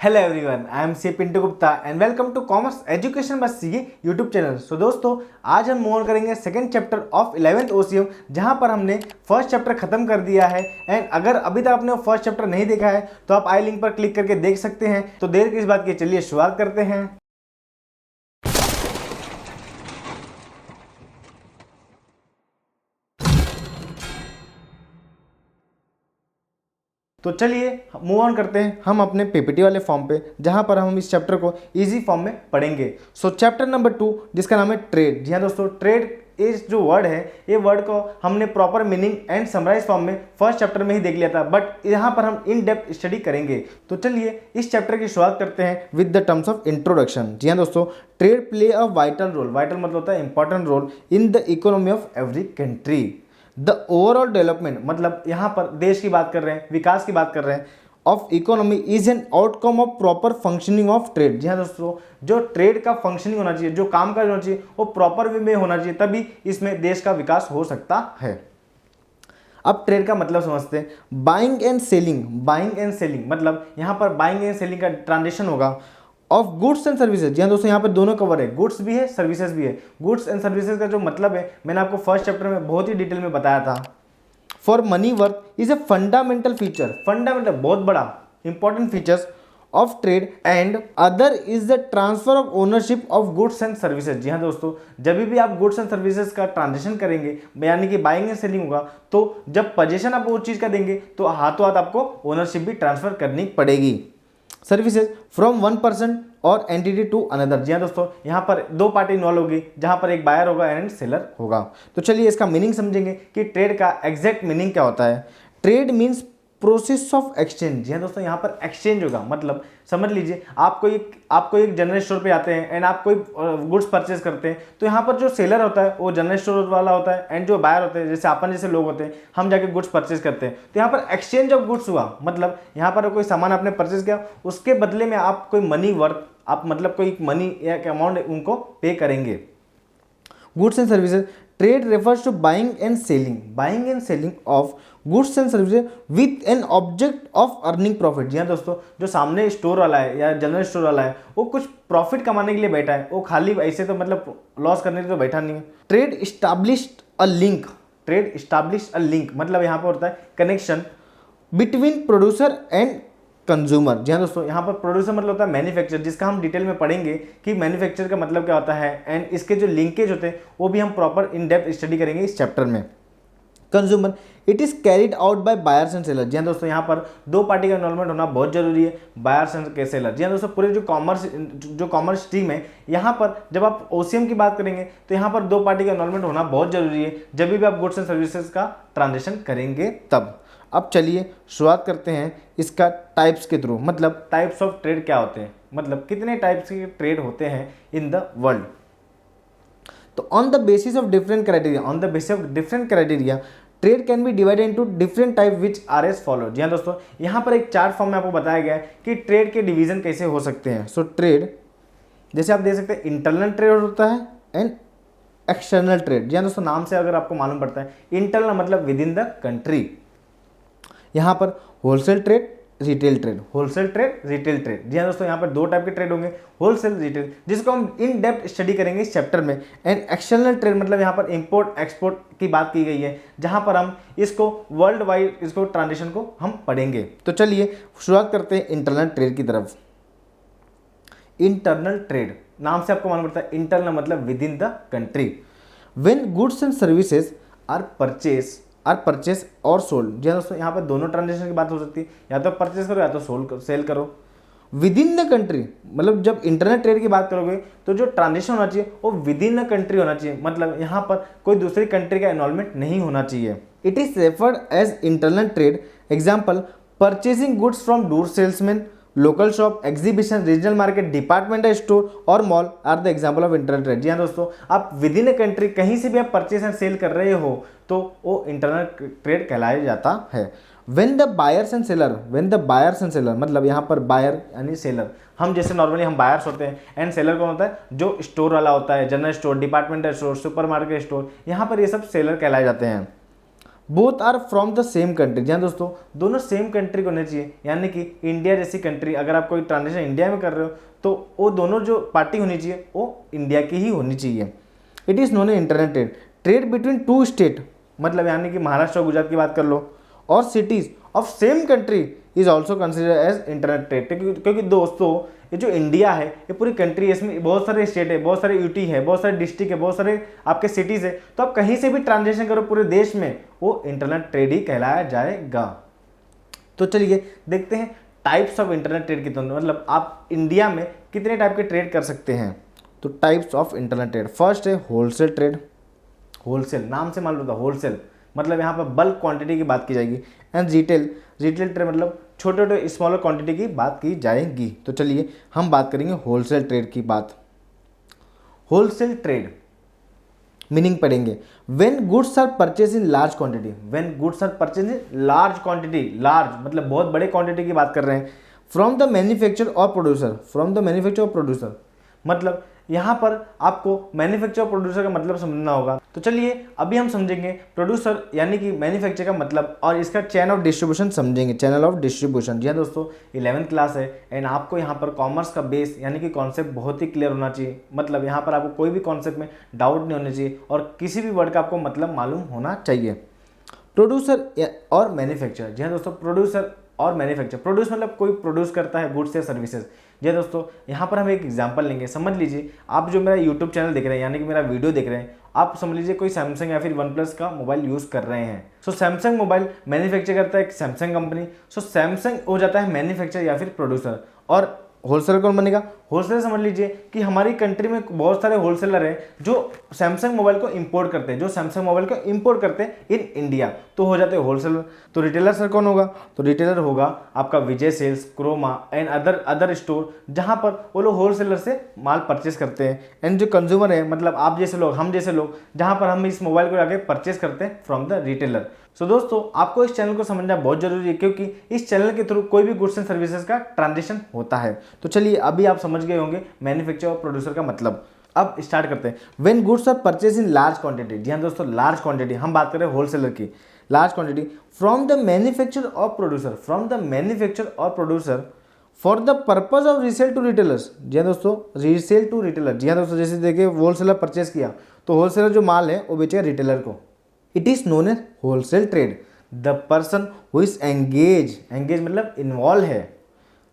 Hello everyone, I am C Pintu Gupta and welcome to commerce education by CA YouTube channel. So दोस्तों, आज हम move on करेंगे second chapter of 11th OCM, जहां पर हमने first chapter खत्म कर दिया है। एंड अगर अभी तक आपने फर्स्ट चैप्टर नहीं देखा है तो आप आई लिंक पर क्लिक करके देख सकते हैं। तो देर किस बात की, चलिए शुरुआत करते हैं। तो चलिए मूव ऑन करते हैं हम अपने पीपीटी वाले फॉर्म पे, जहां पर हम इस चैप्टर को इजी फॉर्म में पढ़ेंगे। सो चैप्टर नंबर 2, जिसका नाम है ट्रेड। जी हाँ दोस्तों, ट्रेड इस जो वर्ड है, ये वर्ड को हमने proper meaning and summarise form में फर्स्ट चैप्टर में ही देख लिया था, बट यहाँ पर हम इन डेप्थ स्टडी करेंगे। तो चलिए इस चैप्टर की शुरुआत करते हैं with the terms of introduction. जी हाँ दोस्तों, trade play a vital role, vital मतलब होता है important role in the economy of every country. The overall development मतलब यहाँ पर देश की बात कर रहे हैं, विकास की बात कर रहे हैं, of economy is an outcome of proper functioning of trade. जी हाँ दोस्तों, जो ट्रेड का फंक्शनिंग होना चाहिए, जो काम काज होना चाहिए, वो प्रॉपर वे में होना चाहिए, तभी इसमें देश का विकास हो सकता है। अब ट्रेड का मतलब समझते हैं। Buying and selling, buying and selling मतलब यहाँ पर बाइंग एंड सेलिंग का ट्रांजेक्शन होगा ऑफ गुड्स एंड सर्विसेज। जी हाँ दोस्तों, यहाँ पर दोनों कवर है, गुड्स भी है, सर्विसेज भी है। गुड्स एंड सर्विसेज का जो मतलब है, मैंने आपको फर्स्ट चैप्टर में बहुत ही डिटेल में बताया था। For money worth is a fundamental feature, fundamental बहुत बड़ा important features of trade and other is the transfer of ownership of goods and services. जी हाँ दोस्तों, जब भी आप गुड्स एंड सर्विसेज का ट्रांजेक्शन करेंगे, यानी कि बाइंग एंड सेलिंग होगा, तो जब पोजीशन आप वो चीज़ का देंगे तो हाथों हाथ आपको ओनरशिप भी ट्रांसफर करनी पड़ेगी। सर्विसेज फ्रॉम वन पर्सन और एंटिटी टू अनदर। जी हाँ दोस्तों, यहाँ पर दो पार्टी इन्वॉल्व होगी, जहाँ पर एक बायर होगा एंड सेलर होगा। तो चलिए इसका मीनिंग समझेंगे कि ट्रेड का एग्जैक्ट मीनिंग क्या होता है। Trade means process of exchange. जी हाँ दोस्तों, यहाँ पर एक्सचेंज होगा, मतलब समझ लीजिए आप कोई एक जनरल स्टोर पे आते हैं एंड आप कोई गुड्स परचेज करते हैं, तो यहाँ पर जो सेलर होता है वो जनरल स्टोर वाला होता है एंड जो बायर होते हैं, जैसे अपन जैसे लोग होते हैं, हम जाके गुड्स परचेज करते हैं। तो यहाँ पर एक्सचेंज ऑफ गुड्स हुआ, मतलब यहाँ पर कोई सामान आपने परचेज किया, उसके बदले में आप कोई मनी वर्थ, आप मतलब कोई मनी या अमाउंट उनको पे करेंगे। Goods and services, trade refers to buying and selling of goods and services with an object of earning profit. जी हाँ दोस्तों, जो सामने स्टोर वाला है या जनरल स्टोर वाला है, वो कुछ प्रॉफिट कमाने के लिए बैठा है, वो खाली ऐसे तो मतलब लॉस करने के लिए तो बैठा नहीं है। Trade established a link, trade established a link मतलब यहाँ पर होता है connection between producer and consumer. जी हाँ दोस्तों, यहाँ पर प्रोड्यूसर मतलब होता है मैन्युफैक्चर, जिसका हम डिटेल में पढ़ेंगे कि मैन्युफैक्चर का मतलब क्या होता है एंड इसके जो लिंकेज होते हैं वो भी हम प्रॉपर इन डेप्थ स्टडी करेंगे इस चैप्टर में। Consumer, it is carried out by buyers and seller. जी हाँ दोस्तों, यहाँ पर दो पार्टी का इन्वॉल्वमेंट होना बहुत जरूरी है, बायर्स एंड सेलर। जी हाँ दोस्तों, पूरे जो कॉमर्स स्ट्रीम है, यहाँ पर जब आप ओसीएम की बात करेंगे तो यहाँ पर दो पार्टी का इन्वॉल्वमेंट होना बहुत जरूरी है, जब भी आप गुड्स एंड सर्विसेज का ट्रांजेक्शन करेंगे तब। अब चलिए शुरुआत करते हैं इसका टाइप्स के थ्रू, मतलब टाइप्स ऑफ ट्रेड क्या होते हैं, मतलब कितने टाइप्स के ट्रेड होते हैं इन द वर्ल्ड। तो on the basis of different criteria trade can be divided into different type which are as follow. जी हाँ दोस्तों, यहाँ पर एक चार्ट फॉर्म में आपको बताया गया है कि ट्रेड के डिवीजन कैसे हो सकते हैं। सो ट्रेड जैसे आप देख सकते हैं, इंटरनल ट्रेड होता है एंड एक्सटर्नल ट्रेड। जी हाँ दोस्तों, नाम से अगर आपको मालूम पड़ता है, इंटरनल मतलब विद इन द कंट्री। यहाँ पर wholesale trade, retail trade, wholesale trade, retail trade. जी हाँ दोस्तों, यहाँ पर दो टाइप के ट्रेड होंगे, होलसेल, रिटेल, जिसको हम इन डेप्थ स्टडी करेंगे इस चैप्टर में। एंड एक्सटर्नल ट्रेड मतलब यहाँ पर इंपोर्ट एक्सपोर्ट की बात की गई है, जहाँ पर हम इसको वर्ल्ड वाइड इसको ट्रांजेक्शन को हम पढ़ेंगे। तो चलिए शुरुआत करते हैं इंटरनल ट्रेड की तरफ। इंटरनल ट्रेड नाम से आपको मालूम पड़ता है, इंटरनल मतलब within the country. When goods and services are purchase और सोल्ड। जी हाँ दोस्तों, यहाँ पर दोनों ट्रांजेक्शन की बात हो सकती है, या तो परचेस करो या तो सेल करो विद इन द कंट्री। मतलब जब इंटरनल ट्रेड की बात करोगे तो जो ट्रांजेक्शन होना चाहिए वो विद इन द कंट्री होना चाहिए, मतलब यहाँ पर कोई दूसरी कंट्री का इन्वॉल्वमेंट नहीं होना चाहिए। It is referred as internal trade. Example, purchasing goods from door salesman, local shop, exhibition, regional market, departmental store और mall are the example of internal trade. जी हाँ दोस्तों, आप विद इन ए कंट्री कहीं से भी आप परचेस एंड सेल कर रहे हो तो वो इंटरनल ट्रेड कहलाया जाता है। When the buyers and seller मतलब यहाँ पर बायर यानी सेलर, हम जैसे नॉर्मली हम बायर्स होते हैं एंड सेलर कौन होता है, जो स्टोर वाला होता है, general store, departmental store, supermarket store, यहाँ पर ये सब सेलर कहलाए जाते हैं। Both are from the same country. जी हाँ दोस्तों, दोनों सेम कंट्री को होने चाहिए, यानी कि इंडिया जैसी कंट्री, अगर आप कोई ट्रांजेक्शन इंडिया में कर रहे हो तो वो दोनों जो पार्टी होनी चाहिए वो इंडिया की ही होनी चाहिए। It is known A internet trade, trade between two state, मतलब यानी कि महाराष्ट्र और गुजरात की बात कर लो, और cities of same country is also consider as internet trade. क्योंकि दोस्तों ये जो इंडिया है ये पूरी कंट्री है, इसमें बहुत सारे स्टेट है, बहुत सारे यूटी है, बहुत सारे डिस्ट्रिक्ट है, बहुत सारे आपके सिटीज़ है, तो आप कहीं से भी ट्रांजेक्शन करो पूरे देश में वो इंटरनेट ट्रेड ही कहलाया जाएगा। तो चलिए देखते हैं टाइप्स ऑफ इंटरनेट ट्रेड कितने, मतलब आप इंडिया में कितने टाइप के ट्रेड कर सकते हैं। तो types of internet trade, first है होलसेल ट्रेड। होलसेल नाम से मान लो था, होलसेल मतलब यहाँ पर बल्क क्वांटिटी की बात की जाएगी। एंड रिटेल, रिटेल ट्रेड मतलब छोटे छोटे स्मॉलर क्वांटिटी की बात की जाएगी। तो चलिए हम बात करेंगे होलसेल ट्रेड की बात। होलसेल ट्रेड मीनिंग पढ़ेंगे, when goods are purchase in large quantity, when goods are purchase in large quantity, large मतलब बहुत बड़े क्वांटिटी की बात कर रहे हैं, फ्रॉम द मैन्युफैक्चरर और प्रोड्यूसर, फ्रॉम द मैन्युफैक्चरर और प्रोड्यूसर, मतलब यहाँ पर आपको मैन्युफैक्चर और प्रोड्यूसर का मतलब समझना होगा। तो चलिए अभी हम समझेंगे प्रोड्यूसर यानी कि मैन्युफैक्चर का मतलब, और इसका चैन ऑफ डिस्ट्रीब्यूशन समझेंगे, चैनल ऑफ डिस्ट्रीब्यूशन। जी हाँ दोस्तों, 11th क्लास है एंड आपको यहाँ पर कॉमर्स का बेस यानी कि कॉन्सेप्ट बहुत ही क्लियर होना चाहिए, मतलब यहाँ पर आपको कोई भी कॉन्सेप्ट में डाउट नहीं होना चाहिए और किसी भी वर्ड का आपको मतलब मालूम होना चाहिए। प्रोड्यूसर और मैन्युफैक्चर, जी हाँ दोस्तों, प्रोड्यूसर और मैन्युफैक्चर, प्रोड्यूस मतलब कोई प्रोड्यूस करता है गुड्स या सर्विसेज। जी दोस्तों, यहाँ पर हम एक एग्जांपल लेंगे, समझ लीजिए आप जो मेरा यूट्यूब चैनल देख रहे हैं यानी कि मेरा वीडियो देख रहे हैं, आप समझ लीजिए कोई सैमसंग या फिर वन प्लस का मोबाइल यूज़ कर रहे हैं। सो सैमसंग मोबाइल मैन्युफैक्चर करता है सैमसंग कंपनी, सो सैमसंग हो जाता है मैन्युफैक्चर या फिर प्रोड्यूसर। और होलसेलर कौन बनेगा? होलसेलर समझ लीजिए कि हमारी कंट्री में बहुत सारे होलसेलर हैं जो सैमसंग मोबाइल को इंपोर्ट करते हैं, जो सैमसंग मोबाइल को इंपोर्ट करते हैं इन इंडिया, तो हो जाते हैं होलसेलर। तो रिटेलर सर कौन होगा? तो रिटेलर होगा आपका Vijay Sales, Croma and other store, जहां पर वो लोग होलसेलर से माल परचेस करते हैं। एंड जो कंज्यूमर है मतलब आप जैसे लोग, हम जैसे लोग, जहां पर हम इस मोबाइल को जाके परचेस करते हैं फ्रॉम द रिटेलर। सो दोस्तों, आपको इस चैनल को समझना बहुत जरूरी है क्योंकि इस चैनल के थ्रू कोई भी गुड्स एंड सर्विसेज का ट्रांजेक्शन होता है। तो चलिए अभी आप समझ गए होंगे मैन्युफैक्चर और प्रोड्यूसर का मतलब। अब स्टार्ट करते हैं। When goods are purchase in large quantity, जी हाँ दोस्तों, लार्ज क्वांटिटी, हम बात कर रहे हैं होलसेलर की, large quantity from the manufacture और प्रोड्यूसर, फ्रॉम द मैन्युफैक्चर और producer for the purpose of resale to retailers. जी हाँ दोस्तों, रीसेल टू रिटेलर। जी हाँ दोस्तों, जैसे देखिए होलसेलर परचेज किया तो होलसेलर जो माल है वो बेचेगा रिटेलर को। It is known as wholesale trade. The person who is engage मतलब इन्वॉल्व है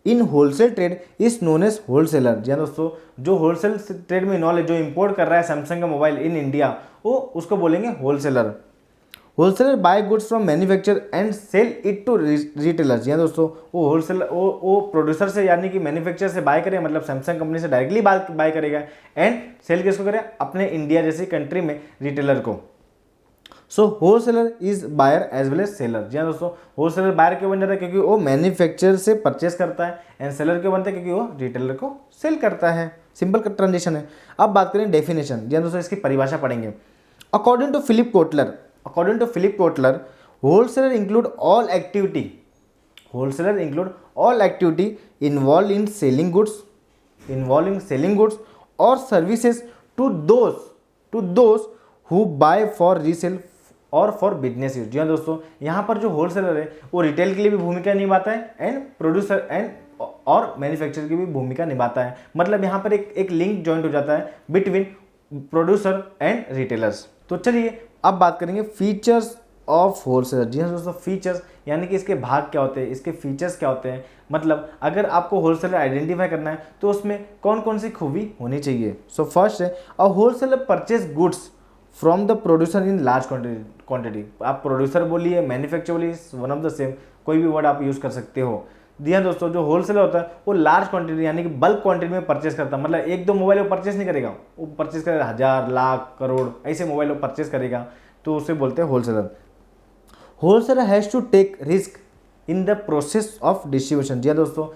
in wholesale trade is known as wholesaler. जी हाँ दोस्तों, जो होलसेल ट्रेड में इन्वॉल्व है, जो इंपोर्ट कर रहा है सैमसंग का मोबाइल इन इंडिया, वो उसको बोलेंगे wholesaler. Wholesaler buy goods from manufacture and sell it to retailers. जी हाँ दोस्तों, वो होलसेलर वो प्रोड्यूसर से यानी कि मैन्युफैक्चर से बाय करेगा, मतलब सैमसंग कंपनी से डायरेक्टली बाय करेगा एंड सेल किसको करेगा? अपने इंडिया जैसी कंट्री में रिटेलर को। So wholesaler is buyer as well as seller. जी हाँ दोस्तों, होलसेलर बायर क्यों बन जाता है? क्योंकि वो मैन्युफैक्चर से परचेस करता है, एंड सेलर क्यों बनता है? क्योंकि वो रिटेलर को सेल करता है। सिंपल ट्रांजेक्शन है। अब बात करें डेफिनेशन। जी हाँ दोस्तों, इसकी परिभाषा पढ़ेंगे। According to Philip Kotler, wholesaler include all activity, wholesaler include all activity involve in selling goods और services to those who buy for resale और फॉर बिजनेस यूज। जी हाँ दोस्तों, यहाँ पर जो होलसेलर है वो रिटेल के लिए भी भूमिका निभाता है एंड प्रोड्यूसर एंड और मैन्युफैक्चरर की भी भूमिका निभाता है। मतलब यहाँ पर एक लिंक जॉइंट हो जाता है बिटवीन प्रोड्यूसर एंड रिटेलर्स। तो चलिए अब बात करेंगे फीचर्स ऑफ होलसेलर। जी हाँ दोस्तों, फीचर्स यानी कि इसके भाग क्या होते हैं, इसके फीचर्स क्या होते हैं, मतलब अगर आपको होलसेलर आइडेंटिफाई करना है तो उसमें कौन कौन सी खूबी होनी चाहिए। सो फर्स्ट है अ wholesaler purchase goods from the producer in large quantity. आप प्रोड्यूसर बोलिए, मैन्युफैक्चर बोलिए, वन ऑफ द सेम, कोई भी वर्ड आप यूज़ कर सकते हो। जी हाँ दोस्तों, जो होलसेलर होता है वो लार्ज क्वांटिटी यानी कि बल्क क्वांटिटी में परचेस करता है, मतलब एक दो मोबाइल वो परचेस नहीं करेगा, वो परचेस करेगा 1000, लाख, करोड़ ऐसे मोबाइल वो परचेस करेगा, तो उसे बोलते हैं wholesaler. Wholesaler has to take risk in the process of distribution. जी हाँ दोस्तों,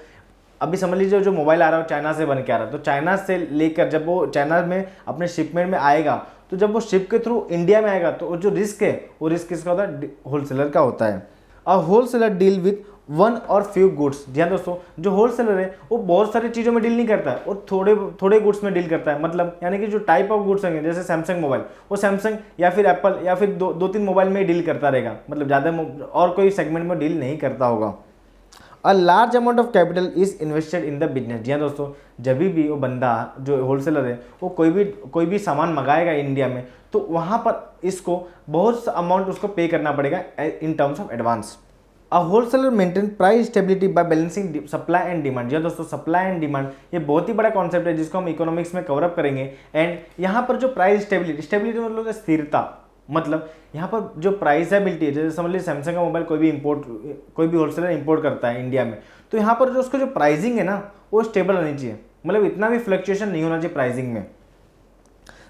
अभी समझ लीजिए जो मोबाइल आ रहा है चाइना से बन के आ रहा है, तो चाइना से लेकर जब वो चाइना में अपने शिपमेंट में आएगा, तो जब वो शिप के थ्रू इंडिया में आएगा तो जो रिस्क है वो रिस्क किसका होता है? होलसेलर का होता है। अ होलसेलर डील विथ वन और फ्यू गुड्स। जी हाँ दोस्तों, जो होलसेलर है वो बहुत सारी चीज़ों में डील नहीं करता है, वो थोड़े थोड़े गुड्स में डील करता है। मतलब यानी कि जो टाइप ऑफ गुड्स होंगे, जैसे सैमसंग मोबाइल, वो सैमसंग या फिर एप्पल या फिर दो तीन मोबाइल में ही डील करता रहेगा, मतलब ज़्यादा और कोई सेगमेंट में डील नहीं करता होगा। A large amount of capital is invested in the business. जी हाँ दोस्तों, जब भी वो बंदा जो होलसेलर है वो कोई भी सामान मंगाएगा इंडिया में, तो वहाँ पर इसको बहुत सा अमाउंट उसको पे करना पड़ेगा in terms of advance. A wholesaler maintain price stability by balancing supply and demand. जी हाँ दोस्तों, सप्लाई एंड डिमांड ये बहुत ही बड़ा कॉन्सेप्ट है जिसको हम इकोनॉमिक्स में कवरअप करेंगे। एंड यहाँ पर जो प्राइस स्टेबिलिटी मतलब स्थिरता, मतलब यहाँ पर जो प्राइसेबिलिटी है, जैसे समझ लीजिए सैमसंग का मोबाइल कोई भी होलसेलर इंपोर्ट करता है इंडिया में, तो यहाँ पर जो उसका जो प्राइसिंग है ना वो स्टेबल होनी चाहिए, मतलब इतना भी फ्लक्चुएशन नहीं होना चाहिए प्राइसिंग में।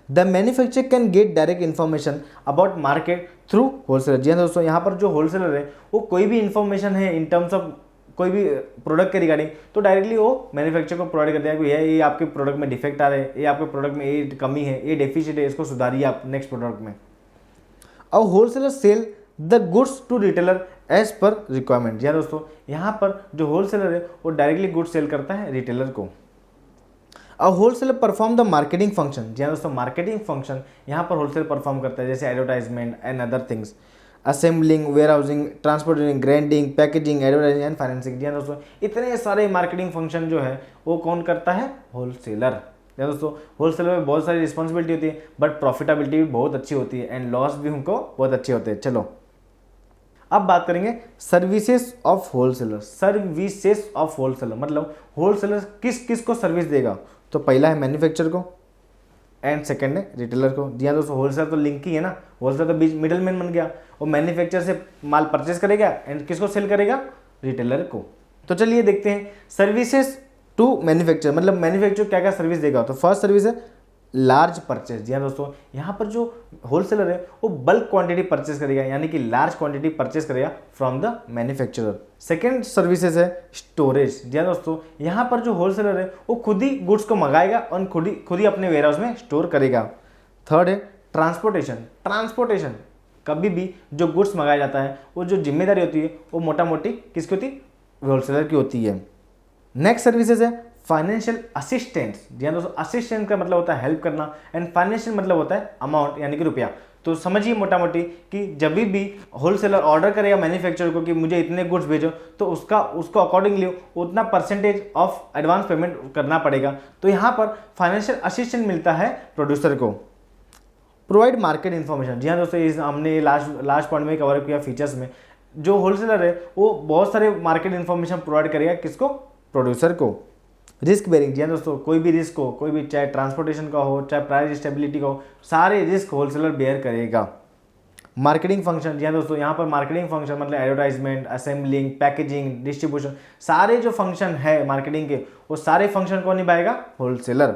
The manufacturer can get direct information about market through wholesaler. जी हाँ दोस्तों, यहाँ पर जो होलसेलर है वो कोई भी इन्फॉर्मेशन है इन टर्म्स ऑफ कोई भी प्रोडक्ट के रिगार्डिंग, तो डायरेक्टली वो मैन्युफैक्चरर को प्रोवाइड करते हैं कि ये आपके प्रोडक्ट में डिफेक्ट आ रहे हैं, ये आपके प्रोडक्ट में ये कमी है, ये डेफिसिट है, इसको सुधारिए आप नेक्स्ट प्रोडक्ट में। और wholesaler sell the goods to retailer as per requirement. जी हाँ दोस्तों, यहाँ पर जो होलसेलर है वो डायरेक्टली गुड्स सेल करता है रिटेलर को। A wholesaler perform the marketing function. जी हाँ दोस्तों, मार्केटिंग फंक्शन यहाँ पर होलसेलर परफॉर्म करता है, जैसे advertisement and other things, assembling, warehousing, transporting, grinding, packaging, advertising and financing. जी हाँ दोस्तों, इतने सारे मार्केटिंग फंक्शन जो है वो कौन करता है? होलसेलर। या दोस्तों, होलसेलर में बहुत सारी रिस्पॉन्सिबिलिटी होती है, बट प्रॉफिटेबिलिटी भी बहुत अच्छी होती है एंड लॉस भी उनको बहुत अच्छे होते हैं। चलो अब बात करेंगे services of wholesaler. Services of wholesaler मतलब होलसेलर किस किस को सर्विस देगा? तो पहला है मैन्युफैक्चरर को एंड सेकंड है रिटेलर को। जी हाँ दोस्तों, होलसेलर तो लिंक ही है ना, होलसेलर तो बीच मिडल मैन बन गया, वो मैन्युफैक्चरर से माल परचेस करेगा एंड किसको सेल करेगा? रिटेलर को। तो चलिए देखते हैं सर्विसेज टू मैन्युफैक्चर, मतलब मैन्युफैक्चर क्या क्या सर्विस देगा। तो फर्स्ट सर्विस है लार्ज परचेज। जी हाँ दोस्तों, यहाँ पर जो होलसेलर है वो बल्क क्वांटिटी परचेस करेगा, यानी कि लार्ज क्वांटिटी परचेस करेगा from the manufacturer. Second services है स्टोरेज। जी हाँ दोस्तों, यहाँ पर जो होलसेलर है वो खुद ही गुड्स को मंगाएगा और खुद ही अपने वेयर हाउस में स्टोर करेगा। थर्ड है ट्रांसपोर्टेशन। ट्रांसपोर्टेशन कभी भी जो गुड्स मंगाया जाता है वो जो जिम्मेदारी होती है वो मोटा मोटी किसकी होती है? होलसेलर की होती है। नेक्स्ट सर्विसेज है फाइनेंशियल असिस्टेंस। जी हाँ दोस्तों, असिस्टेंट का मतलब होता है हेल्प करना एंड फाइनेंशियल मतलब होता है अमाउंट यानी कि रुपया। तो समझिए मोटा मोटी कि जब भी होलसेलर ऑर्डर करेगा मैन्युफैक्चरर को कि मुझे इतने गुड्स भेजो, तो उसको अकॉर्डिंगली उतना परसेंटेज ऑफ एडवांस पेमेंट करना पड़ेगा। तो यहाँ पर फाइनेंशियल असिस्टेंट मिलता है प्रोड्यूसर को। Provide market information. जी हाँ दोस्तों, हमने लास्ट पॉइंट में कवर किया फीचर्स में, जो होलसेलर है वो बहुत सारे मार्केट इन्फॉर्मेशन प्रोवाइड करेगा किसको? प्रोड्यूसर को। Risk bearing. जी हाँ दोस्तों, कोई भी रिस्क हो, कोई भी चाहे ट्रांसपोर्टेशन का हो चाहे प्राइस स्टेबिलिटी का हो, सारे रिस्क होलसेलर बेयर करेगा। Marketing function. जी हाँ दोस्तों, यहाँ पर मार्केटिंग फंक्शन मतलब एडवर्टाइजमेंट, असेंबलिंग, पैकेजिंग, डिस्ट्रीब्यूशन, सारे जो फंक्शन है मार्केटिंग के वो सारे फंक्शन कौन निभाएगा? होलसेलर।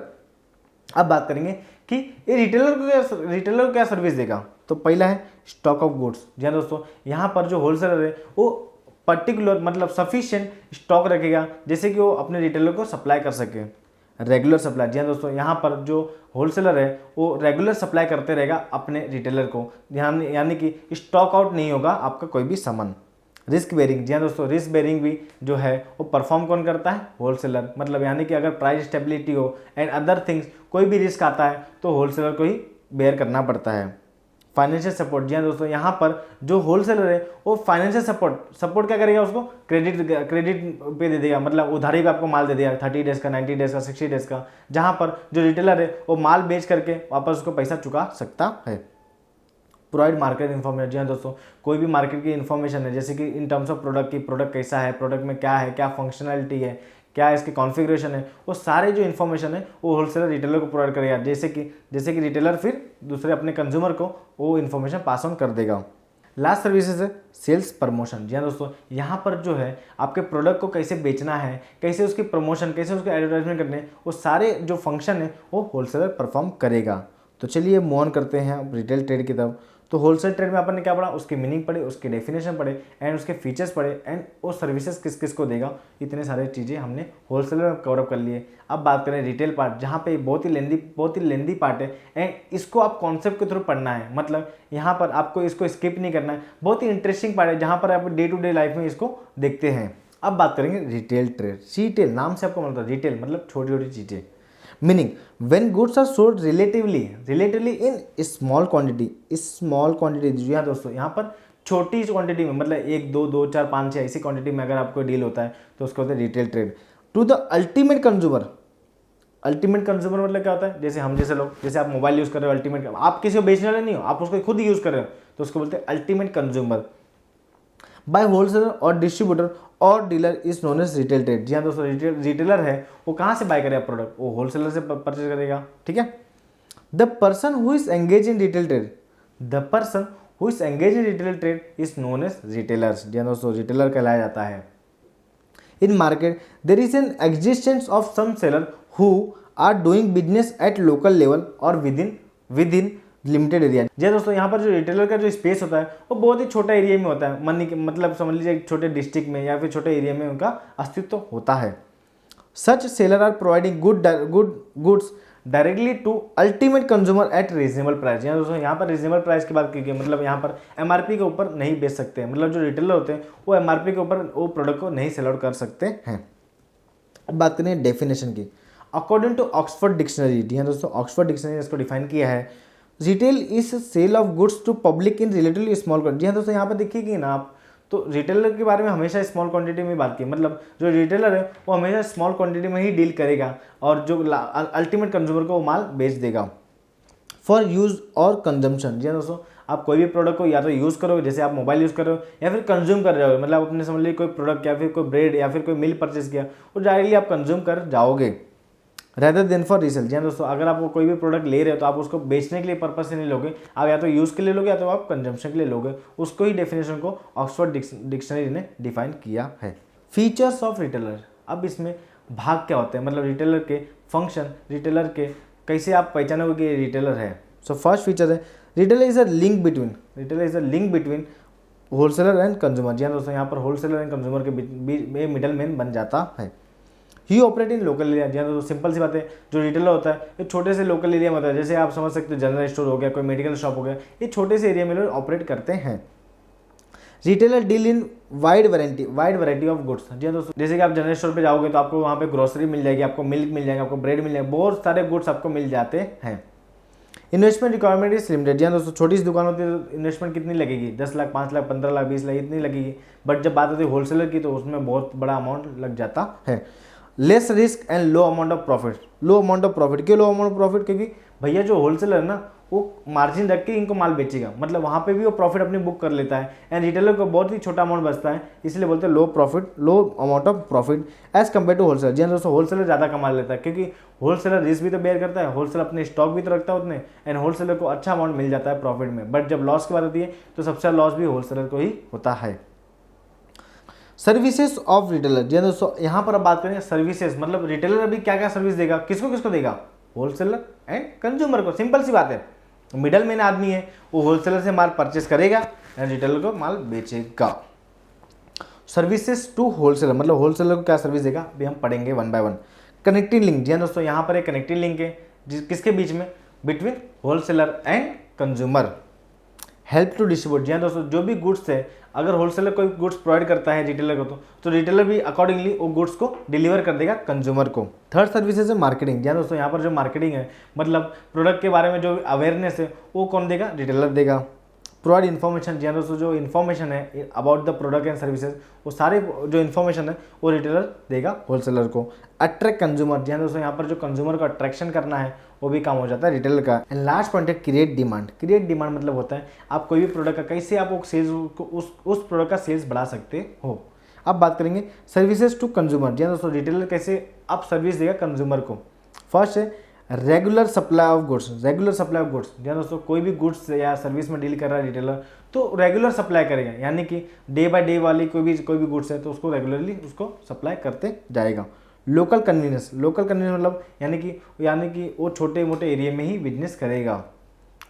अब बात करेंगे कि ये रिटेलर को क्या सर्विस देगा। तो पहला है स्टॉक ऑफ गुड्स। जी हाँ दोस्तों, यहाँ पर जो होलसेलर है वो पर्टिकुलर मतलब सफिशिएंट स्टॉक रखेगा, जैसे कि वो अपने रिटेलर को सप्लाई कर सके। Regular supply. जी हाँ दोस्तों, यहाँ पर जो होलसेलर है वो रेगुलर सप्लाई करते रहेगा अपने रिटेलर को, यानी कि स्टॉक आउट नहीं होगा आपका कोई भी सामान। Risk bearing. जी हाँ दोस्तों, रिस्क बेरिंग भी जो है वो परफॉर्म कौन करता है? होलसेलर। मतलब यानी कि अगर प्राइस स्टेबिलिटी हो एंड अदर थिंग्स कोई भी रिस्क आता है तो होलसेलर को ही बेयर करना पड़ता है। Financial support. जी हाँ दोस्तों, यहाँ पर जो होलसेलर है वो फाइनेंशियल सपोर्ट क्या करेगा? उसको क्रेडिट पे दे देगा, मतलब उधारी पे आपको माल दे देगा 30 डेज का, 90 डेज का, 60 डेज का, जहाँ पर जो रिटेलर है वो माल बेच करके वापस उसको पैसा चुका सकता है। Provide market information. जी हाँ दोस्तों, कोई भी मार्केट की इन्फॉर्मेशन है, जैसे कि इन टर्म्स ऑफ प्रोडक्ट की, प्रोडक्ट कैसा है, प्रोडक्ट में क्या है, क्या फंक्शनलिटी है, क्या इसकी कॉन्फ़िगरेशन है, वो सारे जो इन्फॉर्मेशन है वो होलसेलर रिटेलर को प्रोवाइड करेगा, जैसे कि रिटेलर फिर दूसरे अपने कंज्यूमर को वो इन्फॉर्मेशन पास ऑन कर देगा। लास्ट सर्विसेज है सेल्स प्रमोशन। जी हाँ दोस्तों, यहाँ पर जो है आपके प्रोडक्ट को कैसे बेचना है, कैसे उसकी प्रमोशन, कैसे उसके एडवर्टाइजमेंट करने हैं, वो सारे जो फंक्शन है वो होलसेलर परफॉर्म करेगा। तो चलिए मूव ऑन करते हैं अब रिटेल ट्रेड की तरफ। तो होलसेल ट्रेड में अपन ने क्या पढ़ा, उसकी मीनिंग पढ़ी, उसकी डेफिनेशन पढ़े एंड उसके फीचर्स पढ़े एंड वो सर्विसेज किस किस को देगा, इतने सारे चीज़ें हमने होलसेल में कवरअप कर लिए। अब बात करें रिटेल पार्ट, जहाँ पे बहुत ही लेंदी पार्ट है एंड इसको आप कॉन्सेप्ट के थ्रू पढ़ना है, मतलब यहाँ पर आपको इसको स्किप नहीं करना है, बहुत ही इंटरेस्टिंग पार्ट है जहाँ पर आप डे टू डे लाइफ में इसको देखते हैं। अब बात करेंगे रिटेल ट्रेड। रिटेल नाम से आपको मतलब रिटेल मतलब छोटी छोटी चीज़ें, meaning when goods are sold relatively in small quantity जी हाँ दोस्तों, यहाँ पर छोटी क्वांटिटी में, मतलब 1 2 2 4 5 6 ऐसी क्वांटिटी में अगर आपको डील होता है तो उसको होता है retail trade. To the ultimate consumer मतलब क्या होता है, जैसे हम जैसे लोग, जैसे आप मोबाइल यूज़ कर रहे हो, अल्टीमेट आप किसी को बेचने वाले नहीं हो, आप उसको खुद ही यूज़ कर रहे हो, तो उसको बोलते हैं अल्टीमेट कंज्यूमर। बाय होलसेलर और डिस्ट्रीब्यूटर और dealer is known as retail trade. जी हाँ दोस्तों, रिटेलर है वो कहाँ से बाय करेगा प्रोडक्ट, वो होलसेलर से परचेज करेगा, ठीक है। The person who is engage in retail trade is known as retailers. जी हाँ दोस्तों, रिटेलर कहलाया जाता है। In market there is an existence of some seller who are doing business at local level और विद इन लिमिटेड एरिया। जी दोस्तों, यहाँ पर जो रिटेलर का जो स्पेस होता है वो बहुत ही छोटा एरिया में होता है, मतलब समझ लीजिए एक छोटे डिस्ट्रिक्ट में या फिर छोटे एरिया में उनका अस्तित्व होता है। Such seller are providing goods directly to ultimate consumer at reasonable price. यहाँ दोस्तों, यहाँ पर रीजनेबल प्राइस की बात की गई, मतलब यहाँ पर एमआरपी के ऊपर नहीं बेच सकते हैं, मतलब जो रिटेलर होते हैं वो एमआरपी के ऊपर वो प्रोडक्ट को नहीं सेल आउट कर सकते हैं। अब बात करें डेफिनेशन की, अकॉर्डिंग टू ऑक्सफोर्ड डिक्शनरी। जी हाँ दोस्तों, ऑक्सफोर्ड डिक्शनरी ने इसको डिफाइन किया है, retail is sale of goods to public in relatively small quantity. जी हाँ दोस्तों, यहाँ पर देखिए ना आप, तो रिटेलर के बारे में हमेशा स्मॉल क्वांटिटी में बात की, मतलब जो रिटेलर है वो हमेशा स्मॉल क्वांटिटी में ही डील करेगा और जो अल्टीमेट कंज्यूमर को वो माल बेच देगा फॉर यूज़ और कंजम्पशन। जी हाँ दोस्तों, आप कोई भी प्रोडक्ट को या तो यूज़ करोगे, जैसे आप मोबाइल यूज़ कर रहे हो, या फिर कंज्यूम कर रहे हो, मतलब अपने समझ लीजिए कोई प्रोडक्ट या फिर कोई ब्रेड या फिर कोई मिल परचेज किया, वो डायरेक्टली आप कंज्यूम कर जाओगे रेदर देन फॉर रीसेल। जी हाँ दोस्तों, अगर आप कोई भी प्रोडक्ट ले रहे हो तो आप उसको बेचने के लिए पर्पज से नहीं लोगे, आप या तो यूज़ के लिए लोगे या तो आप कंजम्पशन के लिए लोगे। उसको ही डेफिनेशन को ऑक्सफोर्ड डिक्शनरी ने डिफाइन किया है। फीचर्स ऑफ रिटेलर, अब इसमें भाग क्या होते हैं, मतलब रिटेलर के फंक्शन, रिटेलर के कैसे आप पहचानोगे कि रिटेलर है। सो फर्स्ट फीचर है retailer is a link between wholesaler and consumer. जी हाँ दोस्तों, यहाँ पर होलसेलर एंड कंज्यूमर के बीच में मिडल मैन बन जाता है। ही ऑपरेट इन लोकल एरिया। जी हाँ दोस्तों, सिंपल सी बात है, जो रिटेलर होता है ये छोटे से लोकल एरिया में होता है, जैसे आप समझ सकते हो जनरल स्टोर हो गया, कोई मेडिकल शॉप हो गया, ये छोटे से एरिया में लोग ऑपरेट करते हैं। Retailer deal in wide variety of goods. जी हाँ दोस्तों, जैसे कि आप जनरल स्टोर पे जाओगे तो आपको वहाँ पे ग्रोसरी मिल जाएगी, आपको मिल्क मिल जाएगा, आपको ब्रेड मिल जाएगा, बहुत सारे गुड्स आपको मिल जाते हैं। Investment requirement is limited. जी हाँ दोस्तों, छोटी सी दुकान होती है तो इन्वेस्टमेंट कितनी लगेगी, 10 लाख 5 लाख 15 लाख 20 लाख इतनी लगेगी, बट जब बात होती है होलसेलर की तो उसमें बहुत बड़ा अमाउंट लग जाता है। Less risk and low amount of profit. क्यों लो अमाउंट ऑफ प्रॉफिट, क्योंकि भैया जो होलसेलर है ना वो मार्जिन रख के इनको माल बेचेगा, मतलब वहाँ पे भी वो प्रॉफिट अपनी बुक कर लेता है एंड रिटेलर को बहुत ही छोटा अमाउंट बचता है, इसलिए बोलते हैं low amount of profit as compare to wholesaler. जी दोस्तों, होलसेलर ज़्यादा कमा लेता है क्योंकि होलसेलर रिस्क भी तो बेयर करता है, होलसेलर अपने स्टॉक भी तो रखता है उतने, एंड होलसेलर को अच्छा अमाउंट मिल जाता है प्रॉफिट में, बट जब लॉस की बात आती है तो सबसे ज़्यादा लॉस भी होलसेलर को ही होता है। Services of retailer. जी दोस्तों, यहाँ पर अब बात करें सर्विसेज, मतलब रिटेलर अभी क्या क्या सर्विस देगा, किसको देगा, होलसेलर एंड कंज्यूमर को। सिंपल सी बात है, मिडल मैन आदमी है वो होलसेलर से माल परचेस करेगा एंड रिटेलर को माल बेचेगा। सर्विसेज टू होलसेलर, मतलब होलसेलर को क्या सर्विस देगा, अभी हम पढ़ेंगे one by one. Connecting link. जी दोस्तों, यहाँ पर एक कनेक्टिंग लिंक है किसके बीच में, between wholesaler and consumer. Help to distribute. जी हाँ दोस्तों, जो भी गुड्स है, अगर होलसेलर कोई गुड्स प्रोवाइड करता है रिटेलर को तो रिटेलर भी अकॉर्डिंगली वो गुड्स को डिलीवर कर देगा कंज्यूमर को। थर्ड सर्विसेज है मार्केटिंग। जी हाँ दोस्तों, यहाँ पर जो मार्केटिंग है, मतलब प्रोडक्ट के बारे में जो अवेयरनेस है वो कौन देगा, रिटेलर देगा। Provide information. जी हाँ दोस्तों, जो इन्फॉर्मेशन है about the product and services, वो सारे जो इन्फॉर्मेशन है वो रिटेलर देगा होलसेलर को। Attract consumer. जी हाँ दोस्तों, यहाँ पर जो कंज्यूमर को अट्रैक्शन करना है वो भी काम हो जाता है रिटेलर का। एंड लास्ट पॉइंट है क्रिएट डिमांड। क्रिएट डिमांड मतलब होता है आप कोई भी प्रोडक्ट का कैसे आप वो सेल्स उस प्रोडक्ट का सेल्स बढ़ा सकते हो। अब बात करेंगे सर्विसेज टू कंज्यूमर। जी हाँ दोस्तों, रिटेलर कैसे आप सर्विस देगा कंज्यूमर को। फर्स्ट है रेगुलर सप्लाई ऑफ गुड्स। जी हाँ दोस्तों, कोई भी गुड्स या सर्विस में डील कर रहा है रिटेलर तो रेगुलर सप्लाई करेगा, यानी कि डे बाय डे वाली कोई भी गुड्स है तो उसको रेगुलरली उसको सप्लाई करते जाएगा। लोकल कन्वीनियंस मतलब यानी कि वो छोटे मोटे एरिया में ही बिजनेस करेगा।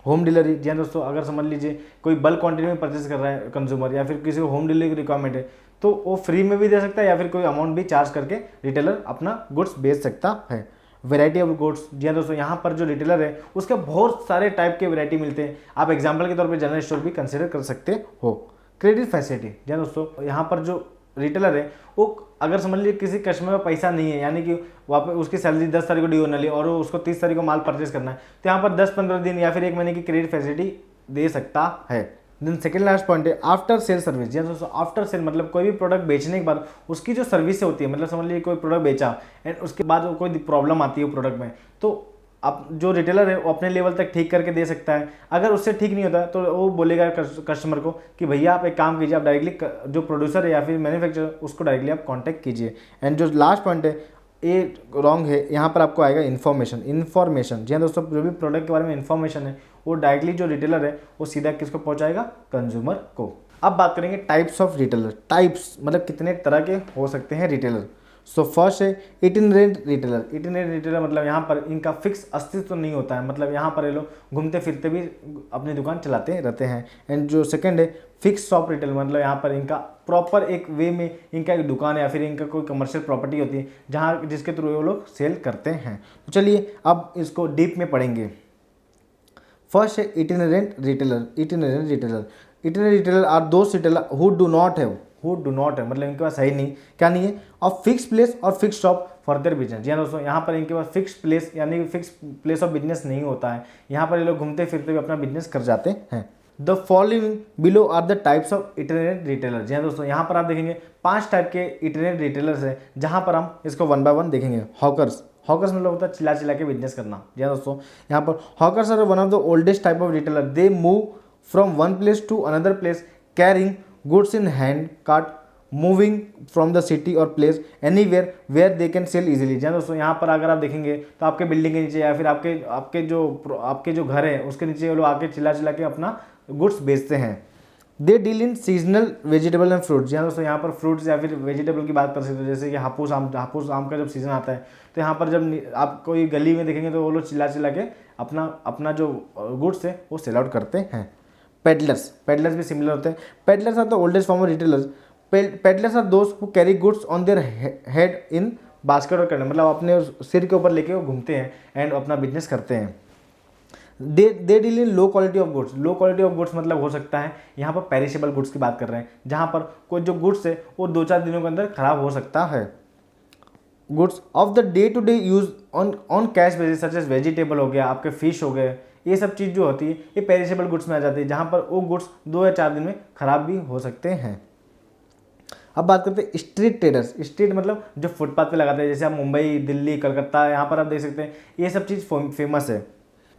होम डिलीवरी, जी हाँ दोस्तों, अगर समझ लीजिए कोई बल्क क्वांटिटी में परचेस कर रहा है कंज्यूमर या फिर किसी को होम डिलीवरी की रिक्वायरमेंट है तो वो फ्री में भी दे सकता है या फिर कोई अमाउंट भी चार्ज करके रिटेलर अपना गुड्स बेच सकता है। वैरायटी ऑफ गुड्स, जी हाँ दोस्तों, यहाँ पर जो रिटेलर है उसके बहुत सारे टाइप के वैरायटी मिलते हैं। आप एग्जांपल के तौर पे जनरल स्टोर भी कंसिडर कर सकते हो। क्रेडिट फैसिलिटी, जी हाँ दोस्तों, यहाँ पर जो रिटेलर है वो अगर समझ लीजिए किसी कस्टमर में पैसा नहीं है, यानी कि वहाँ पे उसकी सैलरी 10 तारीख को ड्यू होने वाली और वो उसको 30 तारीख को माल परचेस करना है, तो यहाँ पर 10-15 दिन या फिर 1 महीने की क्रेडिट फैसिलिटी दे सकता है। देन सेकंड लास्ट पॉइंट है आफ्टर सेल सर्विस, जी दोस्तों, आफ्टर सेल मतलब कोई भी प्रोडक्ट बेचने के बाद उसकी जो सर्विस होती है, मतलब समझ लीजिए कोई प्रोडक्ट बेचा एंड उसके बाद कोई प्रॉब्लम आती है वो प्रोडक्ट में, तो अब जो रिटेलर है वो अपने लेवल तक ठीक करके दे सकता है। अगर उससे ठीक नहीं होता तो वो बोलेगा कस्टमर को कि भैया आप एक काम कीजिए, आप डायरेक्टली जो प्रोड्यूसर है या फिर मैन्युफैक्चरर उसको डायरेक्टली आप कांटेक्ट कीजिए। एंड जो लास्ट पॉइंट है ये रॉन्ग है, यहाँ पर आपको आएगा इन्फॉर्मेशन। जी हाँ दोस्तों, जो भी प्रोडक्ट के बारे में इन्फॉर्मेशन है वो डायरेक्टली जो रिटेलर है वो सीधा किसको पहुँचाएगा, कंज्यूमर को। अब बात करेंगे टाइप्स ऑफ रिटेलर। टाइप्स मतलब कितने तरह के हो सकते हैं रिटेलर। सो फर्स्ट है इटिनरेंट रिटेलर। इटिनरेंट रिटेलर मतलब यहाँ पर इनका फिक्स अस्तित्व तो नहीं होता है, मतलब यहाँ पर ये लोग घूमते फिरते भी अपनी दुकान चलाते रहते हैं। एंड जो सेकंड है फिक्स शॉप रिटेलर, मतलब यहाँ पर इनका प्रॉपर एक वे में इनका एक दुकान है या फिर इनका कोई कमर्शियल प्रॉपर्टी होती है जहाँ जिसके थ्रू वो लोग सेल करते हैं। तो चलिए अब इसको डीप में पढ़ेंगे। फर्स्ट है itinerant retailer. Itinerant retailer are दोस्त रिटेलर हु डू नॉट है, मतलब इनके पास है ही नहीं, क्या नहीं है, ऑफ फिक्स प्लेस और fix shop for their business. जी हाँ दोस्तों, यहाँ पर इनके पास फिक्स प्लेस यानी कि फिक्स प्लेस ऑफ बिजनेस नहीं होता है, यहाँ पर ये लोग घूमते फिरते हुए अपना बिजनेस कर जाते हैं। The following below are the types of itinerant retailer. जी हाँ दोस्तों, यहाँ पर आप देखेंगे 5 टाइप के इटिनरेंट रिटेलर्स हैं, जहाँ पर हम इसको 1 बाय 1 देखेंगे। हॉकर्स मतलब होता है चिल्ला के बिजनेस करना। जी हाँ दोस्तों, यहाँ पर hawkers are one of the oldest type of retailer. They move from one place to another place carrying goods in hand cart, moving from the city और place anywhere where they can sell easily. जी दोस्तों, यहाँ पर अगर आप देखेंगे तो आपके बिल्डिंग के नीचे या फिर आपके जो घर है उसके नीचे वो लोग आके चिल्ला के अपना गुड्स बेचते हैं। They deal in seasonal vegetable and fruits. जी दोस्तों, यहाँ पर फ्रूट्स या फिर वेजिटेबल की बात कर सकते हो, जैसे कि हापुस आम का जब सीजन आता है तो यहाँ पर जब आप कोई गली में देखेंगे तो वो लोग चिल्ला के अपना जो गुड्स है वो सेल आउट करते हैं। पेडलर्स भी सिमिलर होते हैं। Peddlers are the oldest form of retailers. Peddlers are दोस्त who carry goods on their head in basket और कैरियर, मतलब अपने सिर के ऊपर लेके वो घूमते हैं एंड अपना बिजनेस करते हैं। They deal in low quality of goods. Low quality of goods मतलब हो सकता है यहाँ पर पेरिशेबल गुड्स की बात कर रहे हैं, जहाँ पर कोई जो गुड्स है वो 2-4 दिनों के अंदर खराब हो सकता है। Goods of the day to day use on cash basis such as vegetable हो गया, आपके फिश हो गए, ये सब चीज़ जो होती है ये पेरिशेबल गुड्स में आ जाती है, जहाँ पर वो गुड्स 2 या 4 दिन में खराब भी हो सकते हैं। अब बात करते हैं स्ट्रीट ट्रेडर्स। स्ट्रीट मतलब जो फुटपाथ पे लगाते हैं, जैसे आप मुंबई, दिल्ली, कलकत्ता, यहाँ पर आप देख सकते हैं ये सब चीज़ फेमस है।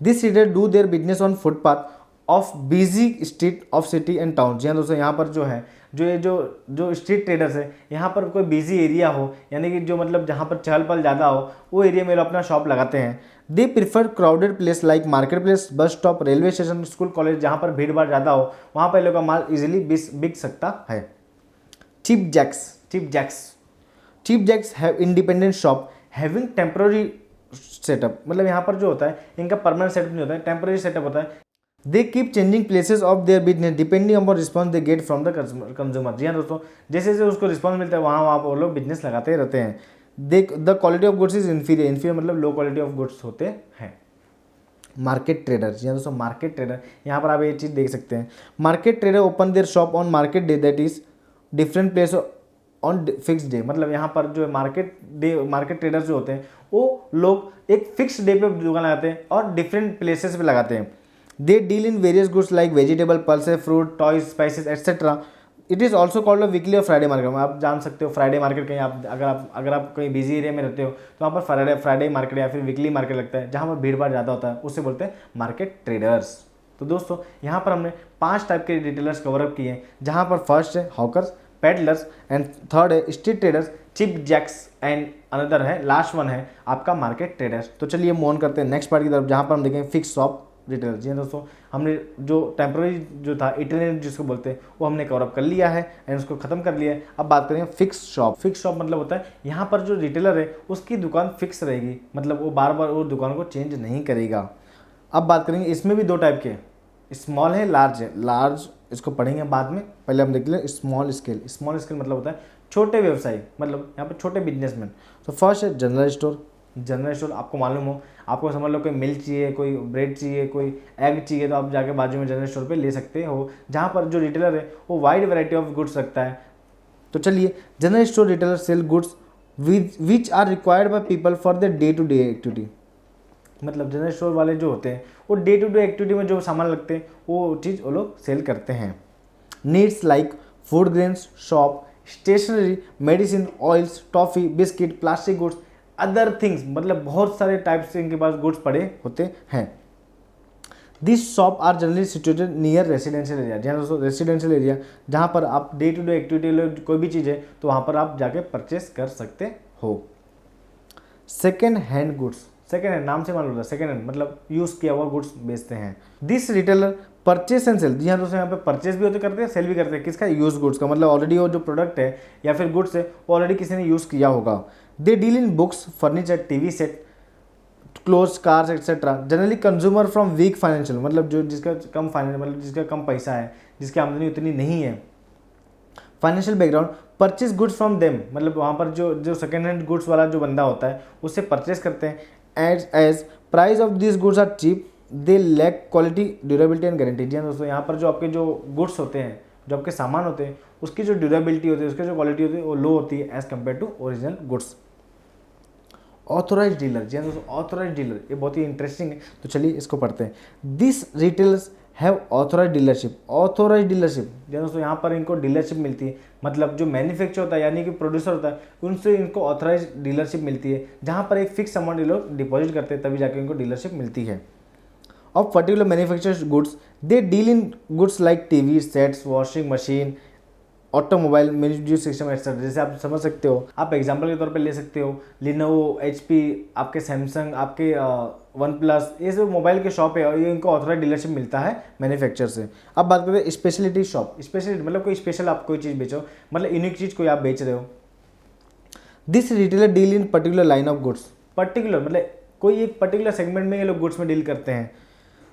This trader do their business on footpath of busy street of city and town. जी हाँ दोस्तों, यहाँ पर जो है जो स्ट्रीट ट्रेडर्स है, यहाँ पर कोई बिजी एरिया हो यानी कि जो मतलब जहाँ पर चहल पहल ज़्यादा हो वो एरिया में लोग अपना शॉप लगाते हैं। They prefer crowded place like market place, bus stop, railway station, school, college, जहाँ पर भीड़ भाड़ ज़्यादा हो वहाँ पर लोग का माल इजीली बिक सकता है। Cheap jacks have independent shop having temporary setup, मतलब यहाँ पर जो होता है इनका परमानेंट सेटअप नहीं होता है, टेम्पररी सेटअप होता है। They keep changing places of their business depending upon response they get from the consumer. जी हाँ दोस्तों, जैसे जैसे उसको रिस्पॉन्स मिलता है वहाँ वो लोग बिजनेस लगाते रहते हैं। The quality of goods is inferior मतलब लो क्वालिटी ऑफ गुड्स होते हैं। मार्केट ट्रेडर, जी हाँ दोस्तों, मार्केट ट्रेडर, यहाँ पर आप ये चीज़ देख सकते हैं। Market trader open there shop on market day that is different place on fix day, मतलब यहाँ पर जो मार्केट ट्रेडर्स जो होते हैं वो लोग एक फिक्स डे पे दुकान लगाते हैं और डिफरेंट प्लेसेस पे लगाते हैं। They deal in various goods like vegetable, pulses, fruit, toys, spices etcetera. It is also called a weekly और फ्राइडे मार्केट। आप जान सकते हो फ्राइडे मार्केट कहीं आप अगर आप कहीं बिजी एरिया में रहते हो तो वहाँ पर फ्राइडे मार्केट या फिर वीकली मार्केट लगता है, जहाँ पर भीड़ भाड़ ज़्यादा होता है, उससे बोलते हैं मार्केट ट्रेडर्स। तो दोस्तों यहाँ पर हमने 5 टाइप के रिटेलर्स कवर अप किए हैं, जहाँ पर फर्स्ट है हॉकर्स, पेडलर्स, एंड थर्ड है street traders, cheap jacks, and another है लास्ट वन है आपका मार्केट ट्रेडर्स। तो चलिए मूव ऑन करते हैं नेक्स्ट पार्ट की तरफ, जहाँ पर हम देखेंगे फिक्स शॉप रिटेलर। जी दोस्तों, हमने जो टेम्पररी जो था इटिनरेंट जिसको बोलते हैं वो हमने कवर अप कर लिया है एंड उसको खत्म कर लिया है। अब बात करेंगे फिक्स शॉप। फिक्स शॉप मतलब होता है यहाँ पर जो रिटेलर है उसकी दुकान फिक्स रहेगी, मतलब वो बार बार वो दुकान को चेंज नहीं करेगा। अब बात करेंगे, इसमें भी दो टाइप के, स्मॉल है, लार्ज है। लार्ज इसको पढ़ेंगे बाद में, पहले हम देख लें स्मॉल स्केल। स्मॉल स्केल मतलब होता है छोटे व्यवसायी, मतलब यहाँ पे छोटे बिजनेसमैन। तो फर्स्ट है जनरल स्टोर। जनरल स्टोर आपको मालूम हो, आपको समझ लो कोई मिल्क चाहिए, कोई ब्रेड चाहिए, कोई एग चाहिए, तो आप जाके बाजू में जनरल स्टोर पे ले सकते हो, जहाँ पर जो रिटेलर है वो वाइड वैरायटी ऑफ गुड्स रखता है। तो चलिए, general store retailer sell goods which are required by people for the day to day activity. मतलब जनरल स्टोर वाले जो होते हैं वो डे टू डे एक्टिविटी में जो सामान लगते हैं वो चीज़ वो लोग सेल करते हैं। Needs like food grains, shop, stationery, medicine, oils, toffee, biscuit, plastic goods, other things, मतलब बहुत सारे टाइप से इनके पास गुड्स पड़े होते हैं। This shop are generally situated near residential area. जहाँ दोस्तों रेसिडेंशियल एरिया, जहाँ पर आप डे टू डे एक्टिविटी कोई भी चीज़ है तो वहाँ पर आप जाके परचेस कर सकते हो। Second hand goods, second hand नाम से मालूम होता है, सेकेंड हैंड मतलब यूज़ किया हुआ गुड्स बेचते हैं। This retailer purchase and sell. जी हाँ दोस्तों, यहाँ पे परचेस भी होते करते हैं, सेल भी करते हैं। किसका? यूज गुड्स का, मतलब ऑलरेडी वो जो प्रोडक्ट है या फिर गुड्स है वो ऑलरेडी किसी ने यूज़ किया होगा। They deal in books, furniture, TV set, clothes, cars etcetera. Generally consumer from weak financial, मतलब जो जिसका कम फाइनेंस, मतलब जिसका कम पैसा है, जिसकी आमदनी उतनी नहीं है, financial background, purchase goods from them, मतलब वहाँ पर जो सेकेंड हैंड गुड्स वाला जो बंदा होता है उससे परचेज करते हैं। As price of this goods are cheap, they lack quality, durability and guarantee. जी हाँ दोस्तों, यहाँ पर जो आपके जो गुड्स होते हैं, जो आपके सामान होते हैं, उसकी जो ड्यूरेबिलिटी होती है, उसकी जो क्वालिटी होती है वो लो होती है as compare to original goods. Authorise dealer, जी हाँ दोस्तों, ऑथोराइज डीलर ये बहुत ही इंटरेस्टिंग है, तो चलिए इसको पढ़ते हैं। This retailers have authorise dealership. Authorise dealership, जी हाँ दोस्तों, यहाँ पर इनको डीलरशिप मिलती है, मतलब जो मैन्युफैक्चर होता है यानी कि प्रोड्यूसर होता है उनसे इनको ऑथोराइज डीलरशिप मिलती है, जहाँ पर एक फिक्स अमाउंट ये लोग डिपॉजिट करते हैं तभी जाके इनको डीलरशिप मिलती है। Of particular manufactured goods, they deal in goods like TV sets, washing machine, automobile, music system etcetera. जैसे आप समझ सकते हो, आप एग्जांपल के तौर पे ले सकते हो लिनोवो, एचपी, आपके सैमसंग, आपके वन प्लस, ये सब मोबाइल के शॉप है और ये इनको ऑथोराइज डीलरशिप मिलता है मैन्युफैक्चर से। अब बात करते हैं स्पेशलिटी शॉप। स्पेशलिटी मतलब कोई स्पेशल आप कोई चीज़ बेचो, मतलब यूनिक चीज़ कोई आप बेच रहे हो। This retailer deal in particular line of goods. Particular मतलब कोई एक पर्टिकुलर सेगमेंट में ये लोग गुड्स में डील करते हैं।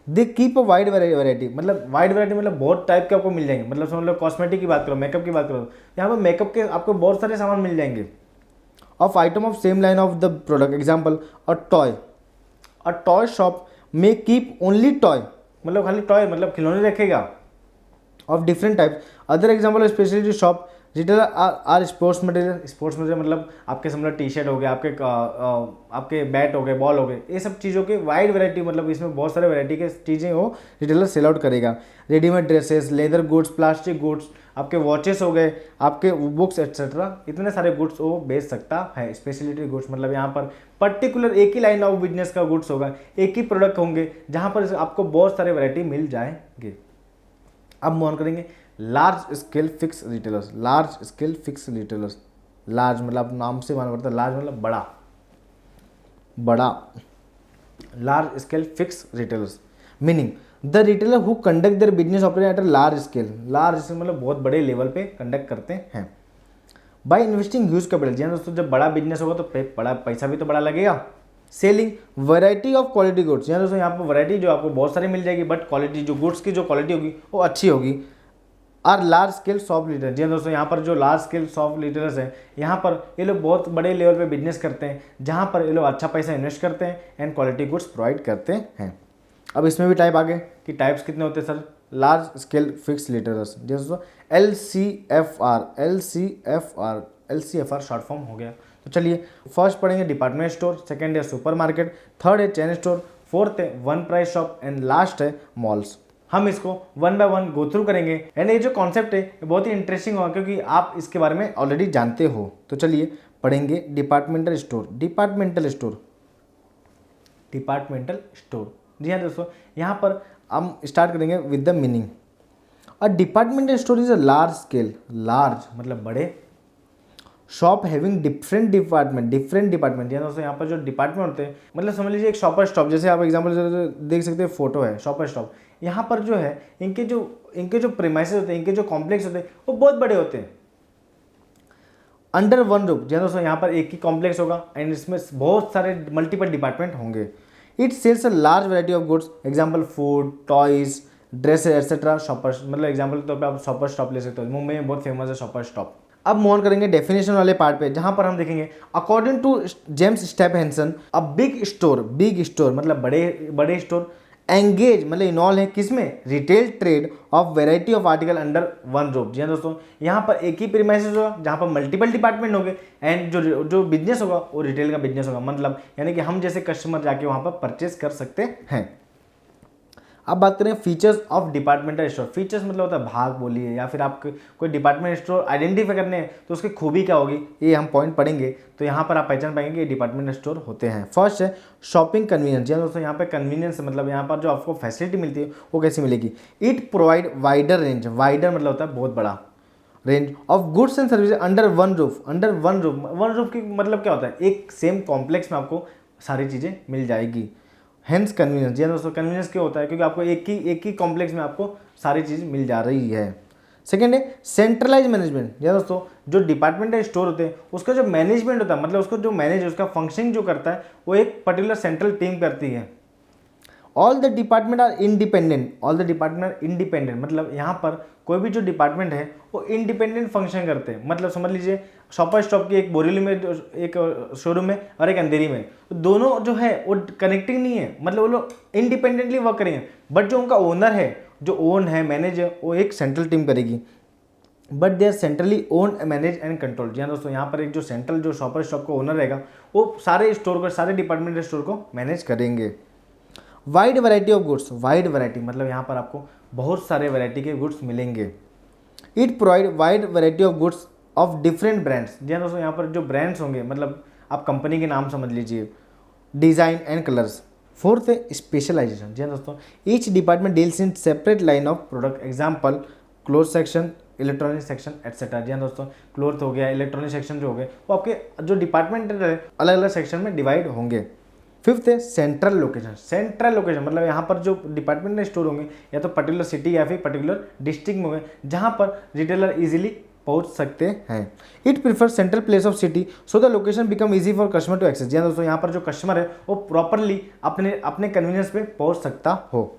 They keep a wide variety, मतलब वाइड वैरायटी मतलब बहुत टाइप के आपको मिल जाएंगे, मतलब समझ लो कॉस्मेटिक की बात करो, मेकअप की बात करो, यहाँ पर मेकअप के आपको बहुत सारे सामान मिल जाएंगे। Of item of same line of the product, example a toy. A toy shop may keep only toy, मतलब खाली टॉय मतलब खिलौने रखेगा, of different type. Other example speciality shop retailer are sports material. Sports material मतलब आपके समझ लो T shirt हो गए, आपके बैट हो गए, बॉल हो गए, ये सब चीज़ों के वाइड वैरायटी, मतलब इसमें बहुत सारे वैरायटी के चीज़ें वो रिटेलर सेल आउट करेगा। Readymade dresses, leather goods, plastic goods, आपके वॉचेस हो गए, आपके बुक्स एक्सेट्रा, इतने सारे गुड्स वो बेच सकता है। स्पेशलिटी गुड्स मतलब यहाँ पर पर्टिकुलर एक ही लाइन ऑफ बिजनेस का गुड्स होगा, एक ही प्रोडक्ट होंगे जहाँ पर आपको बहुत सारे वैरायटी मिल जाएंगे। अब मूव ऑन करेंगे large scale fix retailers. Large scale fix retailers, large मतलब नाम से मालूम पड़ता है, लार्ज मतलब बड़ा, बड़ा। Large scale fix retailers meaning the retailer who conduct their business operation at a large scale. Large scale मतलब बहुत बड़े लेवल पे कंडक्ट करते हैं। बाय इन्वेस्टिंग ह्यूज कैपिटल, जी दोस्तों, जब बड़ा बिजनेस होगा तो बड़ा पैसा भी तो बड़ा लगेगा। Selling variety of quality goods, यहाँ दोस्तों यहाँ पर वैरायटी जो आपको बहुत सारी मिल जाएगी, बट क्वालिटी जो गुड्स की जो क्वालिटी होगी वो अच्छी होगी। Are large scale shop leader, जी दोस्तों, यहाँ पर जो लार्ज स्केल शॉप लीडर्स हैं, यहाँ पर ये लोग बहुत बड़े लेवल पे बिजनेस करते हैं, जहाँ पर ये लोग अच्छा पैसा इन्वेस्ट करते हैं एंड क्वालिटी गुड्स प्रोवाइड करते हैं। अब इसमें भी टाइप आगे कि टाइप्स कितने होते हैं sir? Large scale fix leaders, जी दोस्तों, LCFR शॉर्ट फॉर्म हो गया। तो चलिए फर्स्ट पढ़ेंगे डिपार्टमेंट स्टोर, सेकेंड है सुपर मार्केट, थर्ड है चेन स्टोर, फोर्थ है one price shop and last है मॉल्स। हम इसको one by one go through करेंगे एंड ये जो कॉन्सेप्ट है ये बहुत ही इंटरेस्टिंग होगा क्योंकि आप इसके बारे में ऑलरेडी जानते हो। तो चलिए पढ़ेंगे departmental store. Departmental store, departmental store, जी हाँ दोस्तों, यहाँ पर हम स्टार्ट करेंगे with the meaning. A departmental store is a large scale, large मतलब बड़े, shop having different department, different department, यानी दोस्तों यहाँ पर जो डिपार्टमेंट होते हैं, मतलब समझ लीजिए एक शॉपर स्टॉप, जैसे आप एग्जांपल देख सकते हैं, फोटो है शॉपर स्टॉप। यहाँ पर जो है इनके जो प्रीमाइसेस होते हैं, इनके जो कॉम्प्लेक्स होते हैं वो बहुत बड़े होते हैं। अंडर वन रूफ, जी दोस्तों, यहाँ पर एक ही कॉम्प्लेक्स होगा एंड इसमें बहुत सारे मल्टीपल डिपार्टमेंट होंगे। It sells a large variety of goods, example food, toys, dresses etcetera. Shoppers मतलब एग्जाम्पल के तौर पे आप शॉपर स्टॉप ले सकते हो, मुंबई में बहुत फेमस है शॉपर स्टॉप। अब मूव ऑन करेंगे डेफिनेशन वाले पार्ट पे, जहां पर हम देखेंगे according to James Stephenson a big store मतलब बड़े बड़े स्टोर एंगेज मतलब इन्वॉल्व है किसमें, retail trade of variety of article under one roof. जी हाँ दोस्तों, यहाँ पर एक ही प्रीमाइसेस होगा जहाँ पर मल्टीपल डिपार्टमेंट होंगे एंड जो बिजनेस होगा वो रिटेल का बिजनेस होगा, मतलब यानी कि हम जैसे कस्टमर जाके वहाँ पर परचेस कर सकते हैं। अब बात करें features of departmental store. Features मतलब होता है भाग बोलिए, या फिर आप कोई डिपार्टमेंट स्टोर आइडेंटिफाई करने हैं तो उसकी खूबी क्या होगी, ये हम पॉइंट पढ़ेंगे तो यहाँ पर आप पहचान पाएंगे कि डिपार्टमेंट स्टोर होते हैं। फर्स्ट है शॉपिंग कन्वीनियंस। जी दोस्तों, यहाँ पे कन्वीनियंस मतलब यहाँ पर जो आपको फैसिलिटी मिलती है वो कैसी मिलेगी। It provide wider range, wider मतलब होता है बहुत बड़ा range of goods and services under one roof. One roof की मतलब क्या होता है, एक सेम कॉम्प्लेक्स में आपको सारी चीज़ें मिल जाएगी। Hence convenience. जी दोस्तों, कन्वीनियंस क्यों होता है, क्योंकि आपको एक ही कॉम्प्लेक्स में आपको सारी चीज़ मिल जा रही है। सेकेंड है सेंट्रलाइज मैनेजमेंट। जी दोस्तों, जो डिपार्टमेंटल स्टोर होते हैं उसका जो मैनेजमेंट होता है मतलब उसको जो मैनेज उसका फंक्शनिंग जो करता है वो एक पर्टिकुलर सेंट्रल टीम करती है। All the department are independent मतलब यहाँ पर कोई भी जो डिपार्टमेंट है वो इंडिपेंडेंट फंक्शन करते हैं। मतलब समझ लीजिए शॉपर स्टॉप की एक बोरीवली में एक शोरूम में और एक अंधेरी में, तो दोनों जो है वो कनेक्टिंग नहीं है, मतलब वो लोग इंडिपेंडेंटली वर्क करेंगे, बट जो उनका ओनर है, जो ओन है मैनेज है, वो एक सेंट्रल टीम करेगी, but they are centrally own manage and control. जी हाँ दोस्तों, यहाँ पर एक जो सेंट्रल जो शॉपर स्टॉप का ओनर रहेगा वो सारे स्टोर को, सारे डिपार्टमेंटल स्टोर को मैनेज करेंगे। Wide variety of goods. Wide variety मतलब यहाँ पर आपको बहुत सारे वैरायटी के गुड्स मिलेंगे। It provide wide variety of goods of different brands. जी हाँ दोस्तों, यहाँ पर जो ब्रांड्स होंगे मतलब आप कंपनी के नाम समझ लीजिए, डिज़ाइन एंड कलर्स। फोर्थ है स्पेशलाइजेशन। जी हाँ दोस्तों, each department deals in separate line of product, example cloth section, electronic section etcetera. जी हाँ दोस्तों, क्लोथ हो गया, इलेक्ट्रॉनिक सेक्शन जो हो गए वो आपके जो डिपार्टमेंट है अलग अलग सेक्शन में डिवाइड होंगे। फिफ्थ है सेंट्रल लोकेशन। सेंट्रल लोकेशन मतलब यहाँ पर जो डिपार्टमेंटल स्टोर होंगे या तो पर्टिकुलर सिटी या फिर पर्टिकुलर डिस्ट्रिक्ट में होंगे जहाँ पर रिटेलर इजीली पहुँच सकते हैं। It prefer central place of city so the location become easy for customer to access. जी दोस्तों, यहाँ पर जो कस्टमर है वो प्रॉपरली अपने कन्वीनियंस पे पहुँच सकता हो।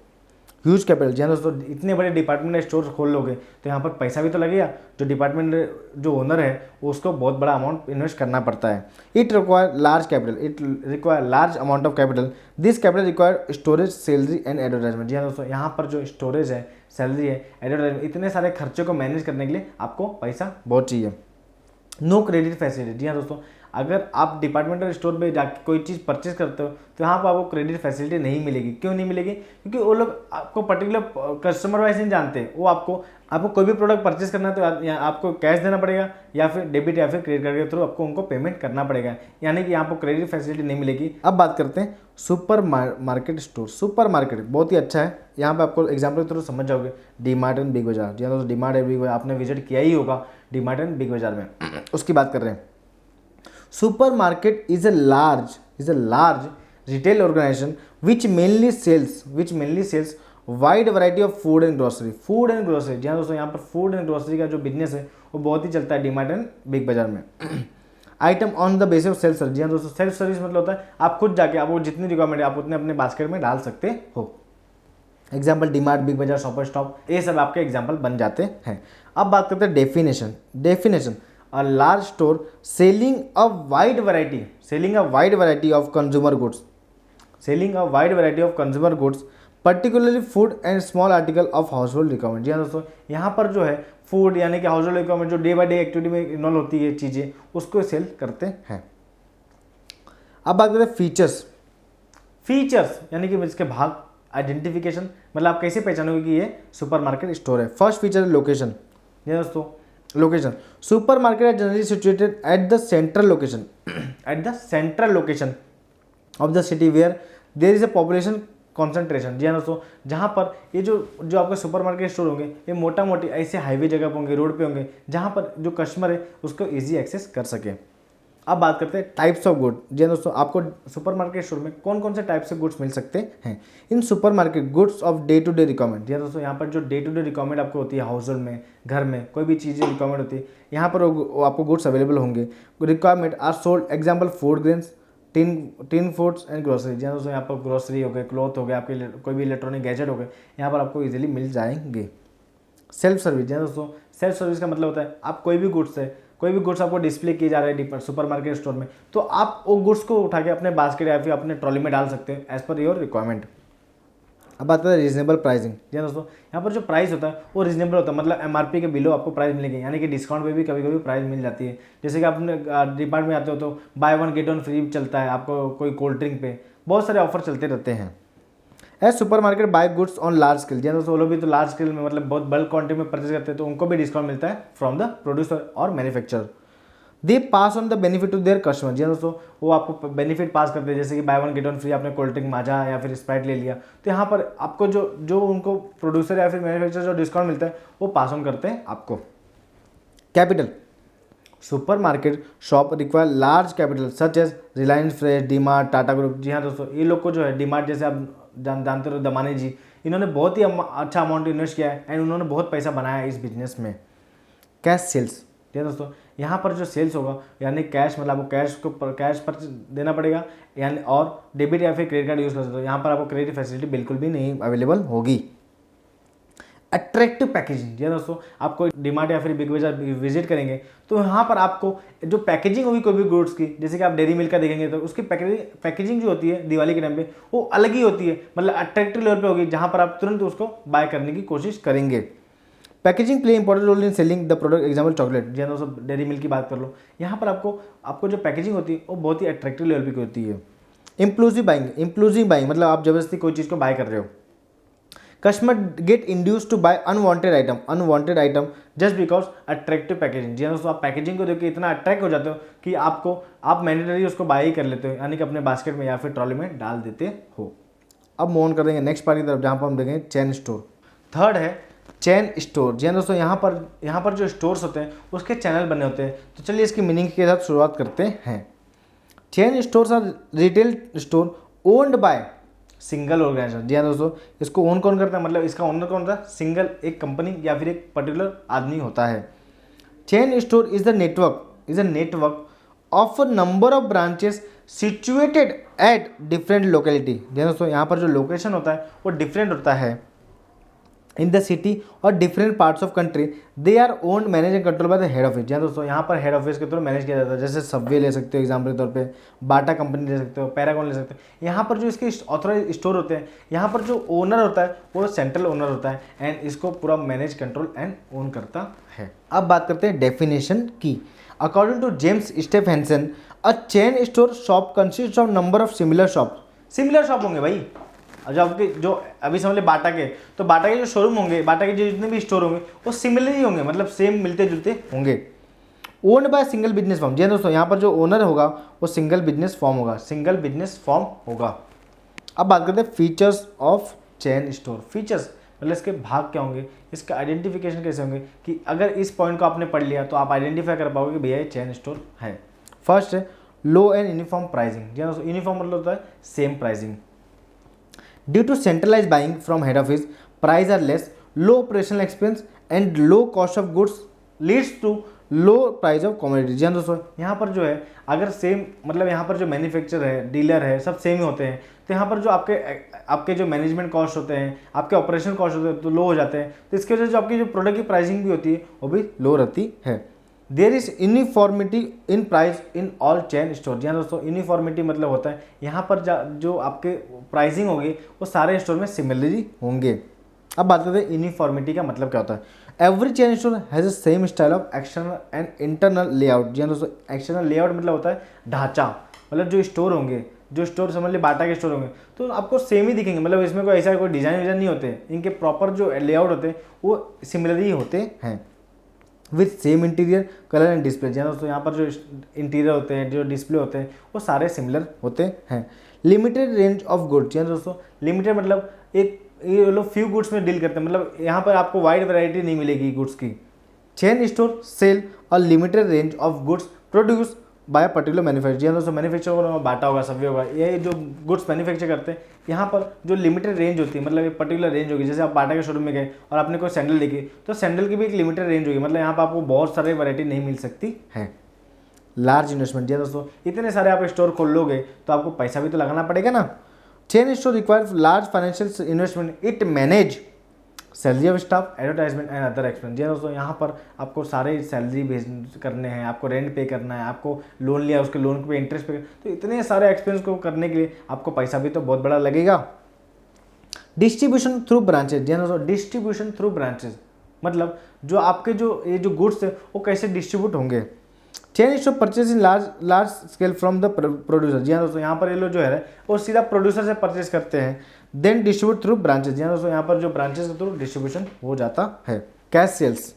Huge capital. जी हाँ दोस्तों, इतने बड़े डिपार्टमेंट स्टोर खोल लोगे तो यहाँ पर पैसा भी तो लगेगा, जो डिपार्टमेंट जो ओनर है उसको बहुत बड़ा अमाउंट इन्वेस्ट करना पड़ता है। It require large capital. It require large amount of capital. This capital require storage, salary and advertisement. जी हाँ दोस्तों, यहाँ पर जो स्टोरेज है, सैलरी है, एडवर्टाइजमेंट, इतने सारे खर्चों को मैनेज करने के लिए आपको पैसा बहुत चाहिए। No credit facility. जी हाँ दोस्तों, अगर आप डिपार्टमेंटल स्टोर पे जाके कोई चीज़ परचेज करते हो तो यहाँ पर आपको क्रेडिट फैसिलिटी नहीं मिलेगी। क्यों नहीं मिलेगी? क्योंकि वो लोग आपको पर्टिकुलर कस्टमर वाइज नहीं जानते। वो आपको कोई भी प्रोडक्ट परचेज करना है तो आपको कैश देना पड़ेगा या फिर डेबिट या फिर क्रेडिट कार्ड के थ्रू आपको उनको पेमेंट करना पड़ेगा, यानी कि यहाँ पर क्रेडिट फैसिलिटी नहीं मिलेगी। अब बात करते हैं super market store. Super market बहुत ही अच्छा है, यहाँ पे आपको एग्जाम्पल के थ्रू समझ जाओगे। डी मार्ट एंड बिग बाजार। जी हाँ, तो डी मार्ट एंड बिग बाजार आपने विजिट किया ही होगा, D mart and Big Bazaar में उसकी बात कर रहे हैं। Supermarket is a large retail organization which mainly sells wide variety of food and grocery। जी हाँ दोस्तों, यहाँ पर फूड एंड ग्रोसरी का जो बिजनेस है वो बहुत ही चलता है डीमार्ट एंड बिग बाजार में। Item on the basis of self service. जी हाँ दोस्तों, सेल्फ सर्विस मतलब होता है आप खुद जाके आपको जितनी रिक्वायरमेंट है आप उतने अपने बास्केट में डाल सकते हो। एग्जाम्पल डीमार्ट, बिग बाजार, शॉपर स्टॉप, ये सब आपके एग्जाम्पल बन जाते हैं। अब बात करते हैं definition. A large store selling a wide variety of consumer goods, particularly food and small article of household requirement। जी हाँ दोस्तों, यहाँ पर जो है फूड यानी कि हाउसहोल्ड रिक्वायरमेंट जो डे बाय डे एक्टिविटी में इन्वॉल्व होती है चीज़ें, उसको सेल करते हैं। अब बात करते हैं फीचर्स यानी कि इसके भाग। आइडेंटिफिकेशन मतलब आप कैसे पहचानोगे कि ये सुपरमार्केट स्टोर है। फर्स्ट फीचर है लोकेशन। जी दोस्तों, location. Supermarket are generally situated at the central location of the city where there is a population concentration. जी हाँ दोस्तों, जहाँ पर ये जो आपके सुपरमार्केट स्टोर होंगे ये मोटी ऐसे हाईवे जगह पर होंगे, रोड पे होंगे, जहाँ पर जो कस्टमर है उसको इजी एक्सेस कर सके। अब बात करते हैं टाइप्स ऑफ गुड। जी हाँ दोस्तों, आपको सुपरमार्केट स्टोर में कौन कौन से टाइप से गुड्स मिल सकते हैं। In supermarket goods of day to day requirement. जी हाँ दोस्तों, यहाँ पर जो डे टू डे रिक्वायरमेंट आपको होती है, हाउस होल्ड में, घर में कोई भी चीज़ें रिक्वायरमेंट होती है, यहाँ पर आपको गुड्स अवेलेबल होंगे। Requirement are sold, example food grains, tin foods and grocery. जी हाँ दोस्तों, यहाँ पर ग्रोसरी हो गए, क्लॉथ हो गए, आपके कोई भी इलेक्ट्रॉनिक गैजेट हो गए, यहाँ पर आपको इजीली मिल जाएंगे। Self service. जी हाँ दोस्तों, सेल्फ सर्विस का मतलब होता है आप कोई भी गुड्स आपको डिस्प्ले किए जा रहे हैं सुपरमार्केट स्टोर में, तो आप वो गुड्स को उठा के अपने बास्केट या फिर अपने ट्रॉली में डाल सकते हैं एज पर योर रिक्वायरमेंट। अब बात करते हैं रीजनेबल प्राइसिंग। जी हाँ दोस्तों, यहाँ पर जो प्राइस होता है वो रीजनेबल होता है, मतलब एमआरपी के बिलो आपको प्राइस मिलेंगे, यानी कि डिस्काउंट पे भी कभी कभी प्राइस मिल जाती है। जैसे कि आप अपने डिपार्टमेंट में आते हो तो बाय 1 गेट 1 फ्री चलता है, आपको कोई कोल्ड ड्रिंक पे बहुत सारे ऑफर चलते रहते हैं। As super market buy goods on large scale. जी हाँ दोस्तों, वो लोग भी तो लार्ज स्केल में मतलब बहुत बल्क क्वांटिटी में परचेज करते हैं, तो उनको भी डिस्काउंट मिलता है फ्रॉम द प्रोड्यूसर और manufacturer. They pass on the benefit to their customer. जी हाँ दोस्तों, वो आपको बेनिफिट पास करते हैं, जैसे कि बाय 1 गेट 1 फ्री, आपने कोल्ड ड्रिंक माजा या फिर स्प्राइट ले लिया, तो यहाँ पर आपको जो उनको प्रोड्यूसर या फिर मैन्युफैक्चरर जो डिस्काउंट मिलता है वो पास ऑन करते हैं आपको। Capital. Super market shop require large capital such as Reliance Fresh, DMart, Tata group. जी हाँ दोस्तों, ये लोग को जो है डीमार्ट, जैसे आप जानते हो दमानी जी, इन्होंने बहुत ही अच्छा अमाउंट इन्वेस्ट किया है एंड उन्होंने बहुत पैसा बनाया है इस बिजनेस में। Cash sales. जी दोस्तों, यहाँ पर जो सेल्स होगा यानी कैश, मतलब आपको कैश पर देना पड़ेगा, यानी और डेबिट या फिर क्रेडिट कार्ड यूज़ कर सकते हो। यहाँ पर आपको क्रेडिट फैसिलिटी बिल्कुल भी नहीं अवेलेबल होगी। Attractive packaging. जी दोस्तों, आप कोई डीमार्ट या फिर बिग बाजार विजिट करेंगे तो यहाँ पर आपको जो पैकेजिंग होगी कोई भी गुड्स की, जैसे कि आप डेयरी मिल्क का देखेंगे तो उसकी पैकेजिंग जो होती है दिवाली के टाइम पे वो अलग ही होती है, मतलब अट्रैक्टिव लेवल पे होगी, जहाँ पर आप तुरंत उसको बाय करने की कोशिश करेंगे। Packaging play important role in selling the product. Example chocolate. जी हाँ दोस्तों, डेयरी मिल्क की बात कर लो, यहाँ पर आपको जो पैकेजिंग होती है वो बहुत ही अट्रैक्टिव लेवल की होती है। इंक्लूसिव बाइंग मतलब आप जबरदस्ती कोई चीज़ को बाय कर रहे हो। Customer get induce to buy unwanted item just because attractive packaging. जी हाँ दोस्तों, आप पैकेजिंग को देख के इतना अट्रैक्ट हो जाते हो कि आप मैंडेटरी उसको बाय ही कर लेते हो, यानी कि अपने बास्केट में या फिर ट्रॉली में डाल देते हो। अब मूव ऑन कर देंगे नेक्स्ट पार्ट की तरफ, जहाँ पर हम देखेंगे चेन स्टोर। थर्ड है चेन स्टोर। जी हाँ दोस्तों, यहाँ पर जो स्टोर्स होते हैं उसके चैनल बने होते हैं, तो चलिए इसकी मीनिंग के साथ शुरुआत करते हैं। Chain stores are retail store owned by single organisation. जी हाँ दोस्तों, इसको ओन कौन करता है, मतलब इसका ओनर कौन होता है, सिंगल एक कंपनी या फिर एक पर्टिकुलर आदमी होता है। Chain store is a network of a number of branches situated at different locality. जी हाँ दोस्तों, यहाँ पर जो लोकेशन होता है वो डिफरेंट होता है इन द सिटी और different parts of country. They are owned manage and control by the head office. जी हाँ दोस्तों, यहाँ पर हेड ऑफिस के थ्रू मैनेज किया जाता है, जैसे सबवे ले सकते हो एग्जाम्पल के तौर पे, बाटा कंपनी ले सकते हो, पैरागॉन ले सकते हो। यहाँ पर जो इसके ऑथोराइज स्टोर होते हैं, यहाँ पर जो ओनर होता है वो सेंट्रल ओनर होता है एंड इसको पूरा मैनेज, कंट्रोल एंड ओन करता है। अब बात करते हैं डेफिनेशन की। According to James Stephenson, a chain store shop consist of number of similar shop होंगे भाई। जो आपके जो अभी समझ ले बाटा के, तो बाटा के जो शोरूम होंगे, बाटा के जो जितने भी स्टोर होंगे वो सिमिलर ही होंगे, मतलब सेम मिलते जुलते होंगे। Owned by single business form. जी हाँ दोस्तों, यहाँ पर जो ओनर होगा वो सिंगल बिजनेस फॉर्म होगा। अब बात करते हैं features of chain store. Features मतलब इसके भाग क्या होंगे, इसका आइडेंटिफिकेशन कैसे होंगे, कि अगर इस पॉइंट को आपने पढ़ लिया तो आप आइडेंटिफाई कर पाओगे कि भैया ये चेन स्टोर है। फर्स्ट है लो एंड यूनिफॉर्म प्राइसिंग। जी हाँ दोस्तों, यूनिफॉर्म मतलब होता है same pricing. Due to centralized buying from head office, price are less, low operational expense and low cost of goods leads to low price of commodity। जी हाँ दोस्तों, यहाँ पर जो है अगर सेम, मतलब यहाँ पर जो मैन्युफैक्चरर है, डीलर है, सब सेम ही होते हैं, तो यहाँ पर जो आपके जो मैनेजमेंट कॉस्ट होते हैं, आपके ऑपरेशन कॉस्ट होते हैं तो लो हो जाते हैं, तो इसकी वजह से जो आपकी जो प्रोडक्ट की प्राइसिंग भी होती है वो भी लो रहती है। There is uniformity in price in all chain store. जी हाँ दोस्तों, यूनिफॉर्मिटी मतलब होता है यहाँ पर जो आपके प्राइसिंग होगी वो सारे स्टोर में सिमिलरली होंगे। अब बात करते हैं यूनिफॉर्मिटी का मतलब क्या होता है। Every chain store has a same style of external and internal layout. जी हाँ दोस्तों, एक्सटर्नल लेआउट मतलब होता है ढांचा, मतलब जो स्टोर होंगे, जो स्टोर समझ लीजिए बाटा के स्टोर होंगे तो आपको सेम ही दिखेंगे, मतलब इसमें कोई ऐसा कोई डिज़ाइन नहीं होते, इनके प्रॉपर जो लेआउट होते हैं वो सिमिलर ही होते हैं। With same interior colour and display. जी हाँ दोस्तों, यहाँ पर जो इंटीरियर होते हैं, जो डिस्प्ले होते हैं वो सारे सिमिलर होते हैं। Limited range of goods. जी हाँ दोस्तों, लिमिटेड मतलब ये लोग फ्यू गुड्स में डील करते हैं, मतलब यहाँ पर आपको वाइड वैरायटी नहीं मिलेगी गुड्स की। चेन स्टोर सेल और limited range of goods produce by particular manufacture. जी हाँ दोस्तों, मैन्युफैक्चर बाटा होगा, सबवे होगा, ये जो गुड्स मैन्युफैक्चर करते हैं, यहाँ पर जो लिमिटेड रेंज होती है, मतलब एक पर्टिकुलर रेंज होगी। जैसे आप बाटा के शोरूम में गए और आपने कोई सैंडल देखी तो सैंडल की भी एक लिमिटेड रेंज होगी, मतलब यहाँ पर आपको बहुत सारी वैरायटी नहीं मिल सकती है। Large investment. जी दोस्तों, इतने सारे आप स्टोर खोल लोगे तो आपको पैसा भी तो लगाना पड़ेगा ना। Chain store require large financial investment, it manage salary of staff, advertisement and other expense. जी दोस्तों, यहाँ पर आपको सारे सैलरी भेज करने हैं, आपको रेंट पे करना है, आपको लोन लिया उसके लोन पे इंटरेस्ट पे, तो इतने सारे एक्सपेंस को करने के लिए आपको पैसा भी तो बहुत बड़ा लगेगा। Distribution through branches. जी दोस्तों, डिस्ट्रीब्यूशन थ्रू ब्रांचेज मतलब जो आपके ये जो गुड्स है वो कैसे डिस्ट्रीब्यूट होंगे। Chain store purchase in large scale from the producer. जी हाँ दोस्तों, यहाँ पर ये लोग जो है वो सीधा प्रोड्यूसर से परचेज करते हैं, देन डिस्ट्रीब्यूट थ्रू ब्रांचेज। जी हाँ दोस्तों, यहाँ पर जो ब्रांचेज के थ्रू डिस्ट्रीब्यूशन हो जाता है। कैश सेल्स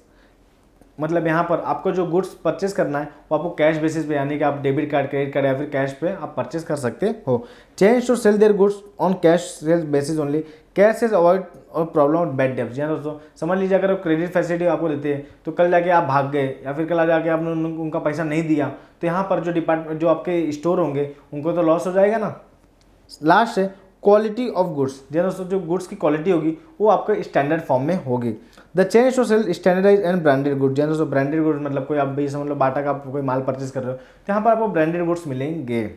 मतलब यहाँ पर आपको जो गुड्स परचेज करना है वो आपको कैश बेसिस पे, यानी कि आप डेबिट कार्ड, क्रेडिट कार्ड या फिर कैश पे आप परचेज कर सकते हो। Chain store sell their goods on cash sales basis only, cash sales avoid और प्रॉब्लम ऑफ बैड डेब्ट। जी हाँ दोस्तों, समझ लीजिए अगर क्रेडिट फैसिलिटी आपको देते हैं तो कल जाके आप भाग गए या फिर कल जाके आपने उनका पैसा नहीं दिया तो यहाँ पर जो आपके स्टोर होंगे उनको तो लॉस हो जाएगा ना। लास्ट है क्वालिटी ऑफ गुड्स। जी दोस्तों, जो गुड्स की क्वालिटी होगी वो आपके स्टैंडर्ड फॉर्म में होगी। The chain store sell standardise and branded goods. जी दोस्तों, ब्रांडेड गुड्स मतलब कोई आप भी समझ लो बाटा का आप कोई माल परचेज कर रहे हो तो यहाँ पर आपको ब्रांडेड गुड्स मिलेंगे।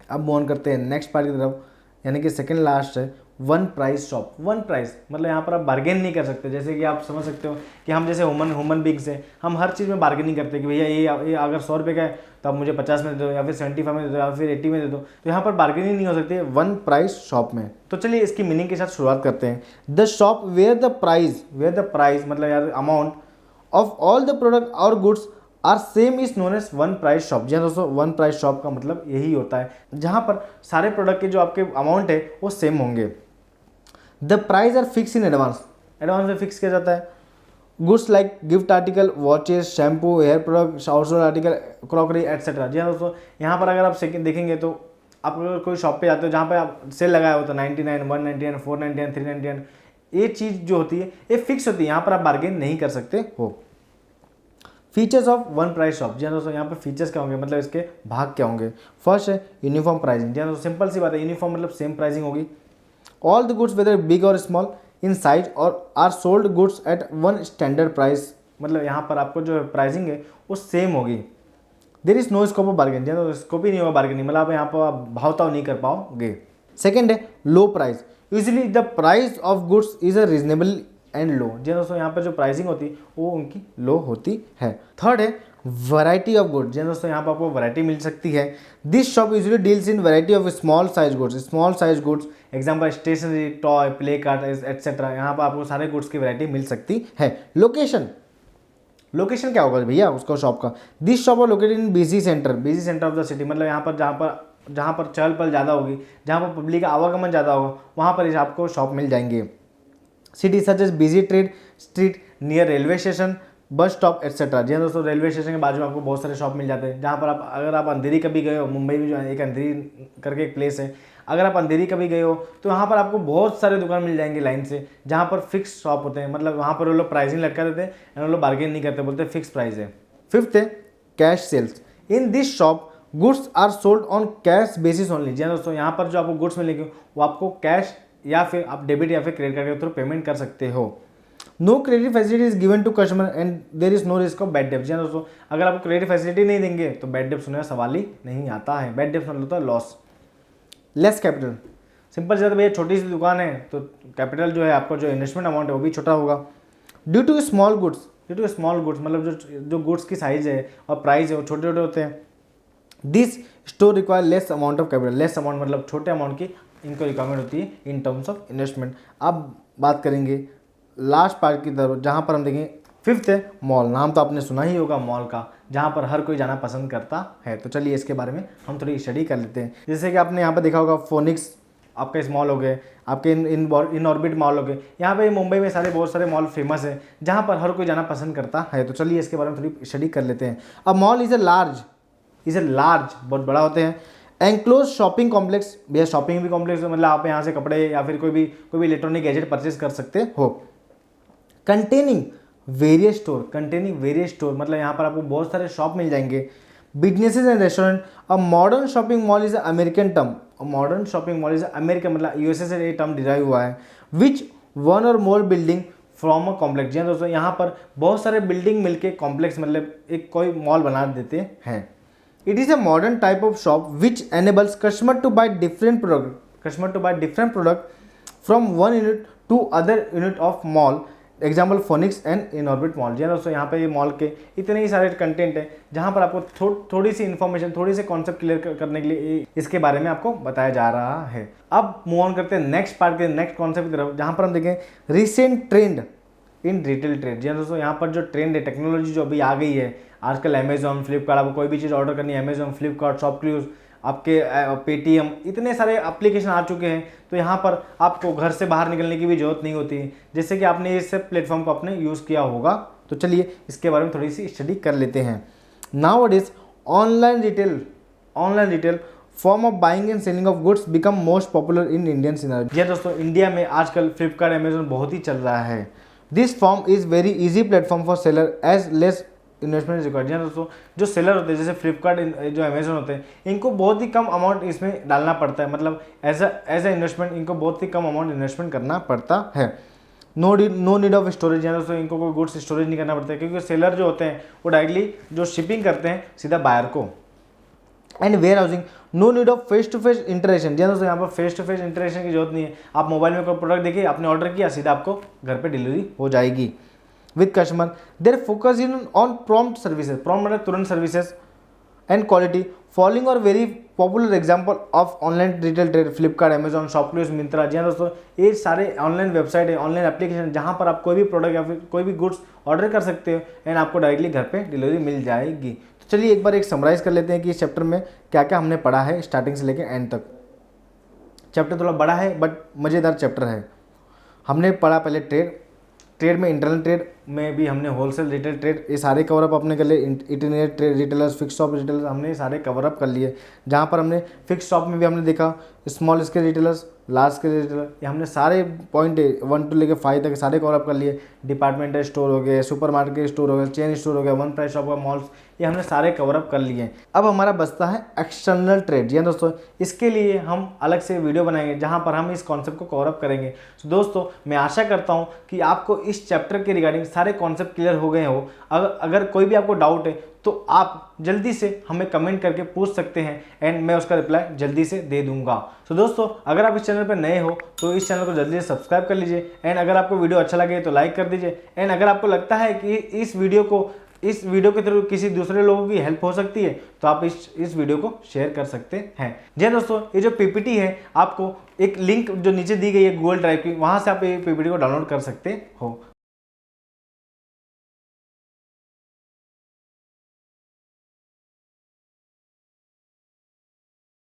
अब मूव ऑन करते हैं नेक्स्ट पार्ट की तरफ, यानी कि सेकंड लास्ट है one price shop. One price मतलब यहाँ पर आप बार्गेन नहीं कर सकते। जैसे कि आप समझ सकते हो कि हम जैसे ह्यूमन बींग्स हैं, हम हर चीज़ में बार्गेनिंग करते हैं कि भैया ये अगर 100 रुपये का है तो आप मुझे 50 में दे दो या फिर 75 में दे दो या फिर 80 में दे दो, तो यहाँ पर बार्गेनिंग नहीं हो सकती है वन प्राइस शॉप में। तो चलिए इसकी मीनिंग के साथ शुरुआत करते हैं। The shop where the price मतलब यार amount of all the product और goods are same is known as one price shop. जी दोस्तों, वन प्राइस शॉप का मतलब यही होता है जहाँ पर सारे प्रोडक्ट के जो आपके अमाउंट है वो सेम होंगे। The price are fix in advance में फिक्स किया जाता है। Goods like gift article, watches, shampoo, hair product, household article, crockery etcetera. जी हाँ दोस्तों, यहाँ पर अगर आप देखेंगे तो आप अगर कोई शॉप पे जाते हो जहाँ पे आप सेल लगाया होता है 99, 199, 499, 399, ये चीज़ जो होती है ये फिक्स होती है, यहाँ पर आप बार्गेन नहीं कर सकते हो। Features of one price shop. जी हाँ दोस्तों, यहाँ पे फीचर्स क्या होंगे मतलब इसके भाग क्या होंगे। फर्स्ट है यूनिफॉर्म प्राइसिंग। जी हाँ दोस्तों, सिंपल सी बात है, यूनिफॉर्म मतलब सेम प्राइसिंग होगी। All the goods whether big और स्मॉल इन साइज और are sold goods at one standard price, मतलब यहाँ पर आपको जो प्राइसिंग है वो सेम होगी। There is no scope of bargain. जी तो स्कोप ही नहीं होगा बार्गेनिंग, मतलब आप यहाँ पर आप भावताव नहीं कर पाओगे। सेकेंड है low price. Usually the price of goods is a reasonable and low. जी दोस्तों, यहाँ पर जो प्राइसिंग होती है वो उनकी लो होती है। थर्ड है वैरायटी ऑफ गुड्स। जी दोस्तों, यहाँ पर आपको वैरायटी मिल सकती है। This shop usually deals in variety of small size goods, example stationery, toy, play card etcetera. यहाँ पर आपको सारे गुड्स की वैरायटी मिल सकती है। लोकेशन क्या होगा भैया उसका शॉप का। This shop are located in busy centre of the city, मतलब यहाँ पर जहाँ पर चहल पहल ज़्यादा होगी, जहाँ पर पब्लिक का आवागमन ज़्यादा होगा वहाँ पर आपको शॉप मिल जाएंगे। City such as busy trade street near railway station, bus stop etcetera. जी हाँ दोस्तों, रेलवे स्टेशन के बाजू में आपको बहुत सारे शॉप मिल जाते हैं, जहाँ पर आप अगर आप अंधेरी कभी गए हो, मुंबई में जो है एक अंधेरी करके एक प्लेस है, अगर आप अंधेरी कभी गए हो तो वहाँ पर आपको बहुत सारे दुकान मिल जाएंगे लाइन से, जहाँ पर फिक्स शॉप होते हैं, मतलब वहाँ पर वो लोग प्राइसिंग लटका देते हैं और वो लोग बार्गेन नहीं करते, बोलते हैं फिक्स प्राइस है। फिफ्थ है cash sales. In this shop goods are sold on cash basis only. जी हाँ दोस्तों, यहाँ पर जो आपको गुड्स मिलेंगे वो आपको कैश या फिर आप डेबिट या फिर क्रेडिट कार्ड के थ्रू पेमेंट कर सकते हो। No credit facility is given to customer and there is no risk of bad डेब्ट। जी हाँ दोस्तों, अगर आपको क्रेडिट फैसिलिटी नहीं देंगे तो बैड डेब्ट होने का सवाल ही नहीं आता है। बैड डेब्ट मतलब होता है लॉस। लेस कैपिटल, सिंपल से भैया छोटी सी दुकान है तो कैपिटल जो है आपका जो इन्वेस्टमेंट अमाउंट है वो भी छोटा होगा। ड्यू टू स्मॉल गुड्स मतलब जो गुड्स की साइज है और प्राइस है वो छोटे छोटे होते हैं। This store require less amount of capital. Less amount मतलब छोटे अमाउंट की इनको रिक्वायरमेंट होती है इन टर्म्स ऑफ इन्वेस्टमेंट। अब बात करेंगे लास्ट पार्ट की तरफ, जहाँ पर हम देखेंगे फिफ्थ है मॉल। नाम तो आपने सुना ही होगा मॉल का, जहाँ पर हर कोई जाना पसंद करता है। तो चलिए इसके बारे में हम थोड़ी स्टडी कर लेते हैं। जैसे कि आपने यहाँ पर देखा होगा फोनिक्स आपका इस मॉल हो गए, आपके इन ऑर्बिट मॉल हो गए। यहाँ पे मुंबई में बहुत सारे मॉल फेमस है जहाँ पर हर कोई जाना पसंद करता है। तो चलिए इसके बारे में थोड़ी स्टडी कर लेते हैं। अब मॉल इज़ ए लार्ज बहुत बड़ा होते हैं। एनक्लोज शॉपिंग कॉम्प्लेक्स, भैया शॉपिंग भी कॉम्प्लेक्स मतलब आप यहाँ से कपड़े या फिर कोई भी इलेक्ट्रॉनिक गैजेट परचेज कर सकते हो। कंटेनिंग वेरियस स्टोर मतलब यहाँ पर आपको बहुत सारे शॉप मिल जाएंगे। Businesses and restaurant. A modern shopping mall is American term. America मतलब यूएसए से ये टर्म डिराइव हुआ है। विच वन और मोर बिल्डिंग फ्रॉम अ कॉम्प्लेक्स। जी दोस्तों, यहाँ पर बहुत सारे बिल्डिंग मिलके कॉम्प्लेक्स मतलब एक कोई मॉल बना देते हैं। It is a modern type of shop which enables customer to buy different product from one unit to other unit of mall. Example Phoenix and Inorbit mall. जी हाँ दोस्तों, यहाँ पे ये मॉल के इतने ही सारे कंटेंट है जहाँ पर आपको थोड़ी सी इन्फॉर्मेशन, थोड़ी सी कॉन्सेप्ट क्लियर करने के लिए इसके बारे में आपको बताया जा रहा है। अब मूव ऑन करते हैं नेक्स्ट पार्ट के नेक्स्ट कॉन्सेप्ट की तरफ, जहाँ पर हम देखें recent trend in retail trade. जी हाँ दोस्तों, यहाँ पर जो ट्रेंड है, टेक्नोलॉजी जो अभी आ गई है आजकल, अमेजॉन, फ्लिपकार्ट, आपको कोई भी चीज़ ऑर्डर करनी है, अमेजॉन, फ्लिपकार्ट, शॉपक्लूज, आपके पेटीएम, इतने सारे एप्लीकेशन आ चुके हैं। तो यहाँ पर आपको घर से बाहर निकलने की भी जरूरत नहीं होती है, जैसे कि आपने इस प्लेटफॉर्म को आपने यूज़ किया होगा। तो चलिए इसके बारे में थोड़ी सी स्टडी कर लेते हैं। Nowadays online retail form of buying and selling of goods become most popular in Indian scenario. जी दोस्तों, इंडिया में आजकल फ्लिपकार्ट, अमेजॉन बहुत ही चल रहा है। This form is very easy platform for seller as less investment required. जी दोस्तों, जो सेलर होते हैं जैसे फ्लिपकार्ट, जो अमेजन होते हैं, इनको बहुत ही कम अमाउंट इसमें डालना पड़ता है, मतलब एज ए इन्वेस्टमेंट इनको बहुत ही कम अमाउंट इन्वेस्टमेंट करना पड़ता है। No need of storage. जी दोस्तों, इनको कोई गुड्स स्टोरेज नहीं करना पड़ता है, क्योंकि सेलर जो होते हैं वो डायरेक्टली जो शिपिंग करते हैं सीधा बायर को। And warehousing, no need of face to face interaction. जी दोस्तों, यहाँ पर फेस टू फेस इंटरेक्शन की जरूरत नहीं है। आप मोबाइल में कोई प्रोडक्ट देखिए, आपने ऑर्डर किया, सीधा आपको घर पे डिलीवरी हो जाएगी। With customer their focus in on prompt services, prompt मतलब तुरंत सर्विसेज एंड क्वालिटी। फॉलोइंग और very popular example of online retail trade, Flipkart, Amazon, ShopClues, Myntra. जी हाँ दोस्तों, ये सारे ऑनलाइन वेबसाइट है, ऑनलाइन एप्लीकेशन, जहाँ पर आप कोई भी प्रोडक्ट या फिर कोई भी गुड्स ऑर्डर कर सकते हो एंड आपको डायरेक्टली घर पे डिलीवरी मिल जाएगी। तो चलिए एक बार एक समराइज कर लेते हैं कि इस चैप्टर में क्या क्या हमने पढ़ा है स्टार्टिंग से लेकर एंड तक। चैप्टर थोड़ा बड़ा है बट मज़ेदार चैप्टर है। हमने पढ़ा पहले ट्रेड में इंटरनल ट्रेड में भी हमने होलसेल, रिटेल ट्रेड, ये सारे कवरअप अपने कर लिए। Internet trade retailers, fix shop retailers, हमने सारे कवरअप कर लिए। जहाँ पर हमने फिक्स शॉप में भी हमने देखा small scale retailers, large scale retailer, ये हमने सारे पॉइंट 1 to लेकर 5 तक सारे कवरअप कर लिए। डिपार्टमेंटल स्टोर हो गए, सुपरमार्केट स्टोर हो गए, चेन स्टोर हो गया, वन प्राइस शॉप हो गया, मॉल्स, ये हमने सारे कवरअप कर लिए। अब हमारा बचता है एक्सटर्नल ट्रेड। जी दोस्तों, इसके लिए हम अलग से वीडियो बनाएंगे जहाँ पर हम इस कॉन्सेप्ट को कवरअप करेंगे। तो दोस्तों, मैं आशा करता हूँ कि आपको इस चैप्टर के रिगार्डिंग सारे कॉन्सेप्ट क्लियर हो गए हो। अगर कोई भी आपको डाउट है तो आप जल्दी से हमें कमेंट करके पूछ सकते हैं एंड मैं उसका रिप्लाई जल्दी से दे दूंगा। तो दोस्तों, अगर आप इस चैनल पर नए हो तो इस चैनल को जल्दी से सब्सक्राइब कर लीजिए एंड अगर आपको वीडियो अच्छा लगे तो लाइक कर दीजिए एंड अगर आपको लगता है कि इस वीडियो के थ्रू किसी दूसरे लोगों की हेल्प हो सकती है तो आप इस वीडियो को शेयर कर सकते हैं। जी दोस्तों, ये जो पीपीटी है, आपको एक लिंक जो नीचे दी गई है गूगल ड्राइव की, वहाँ से आप ये पीपीटी को डाउनलोड कर सकते हो।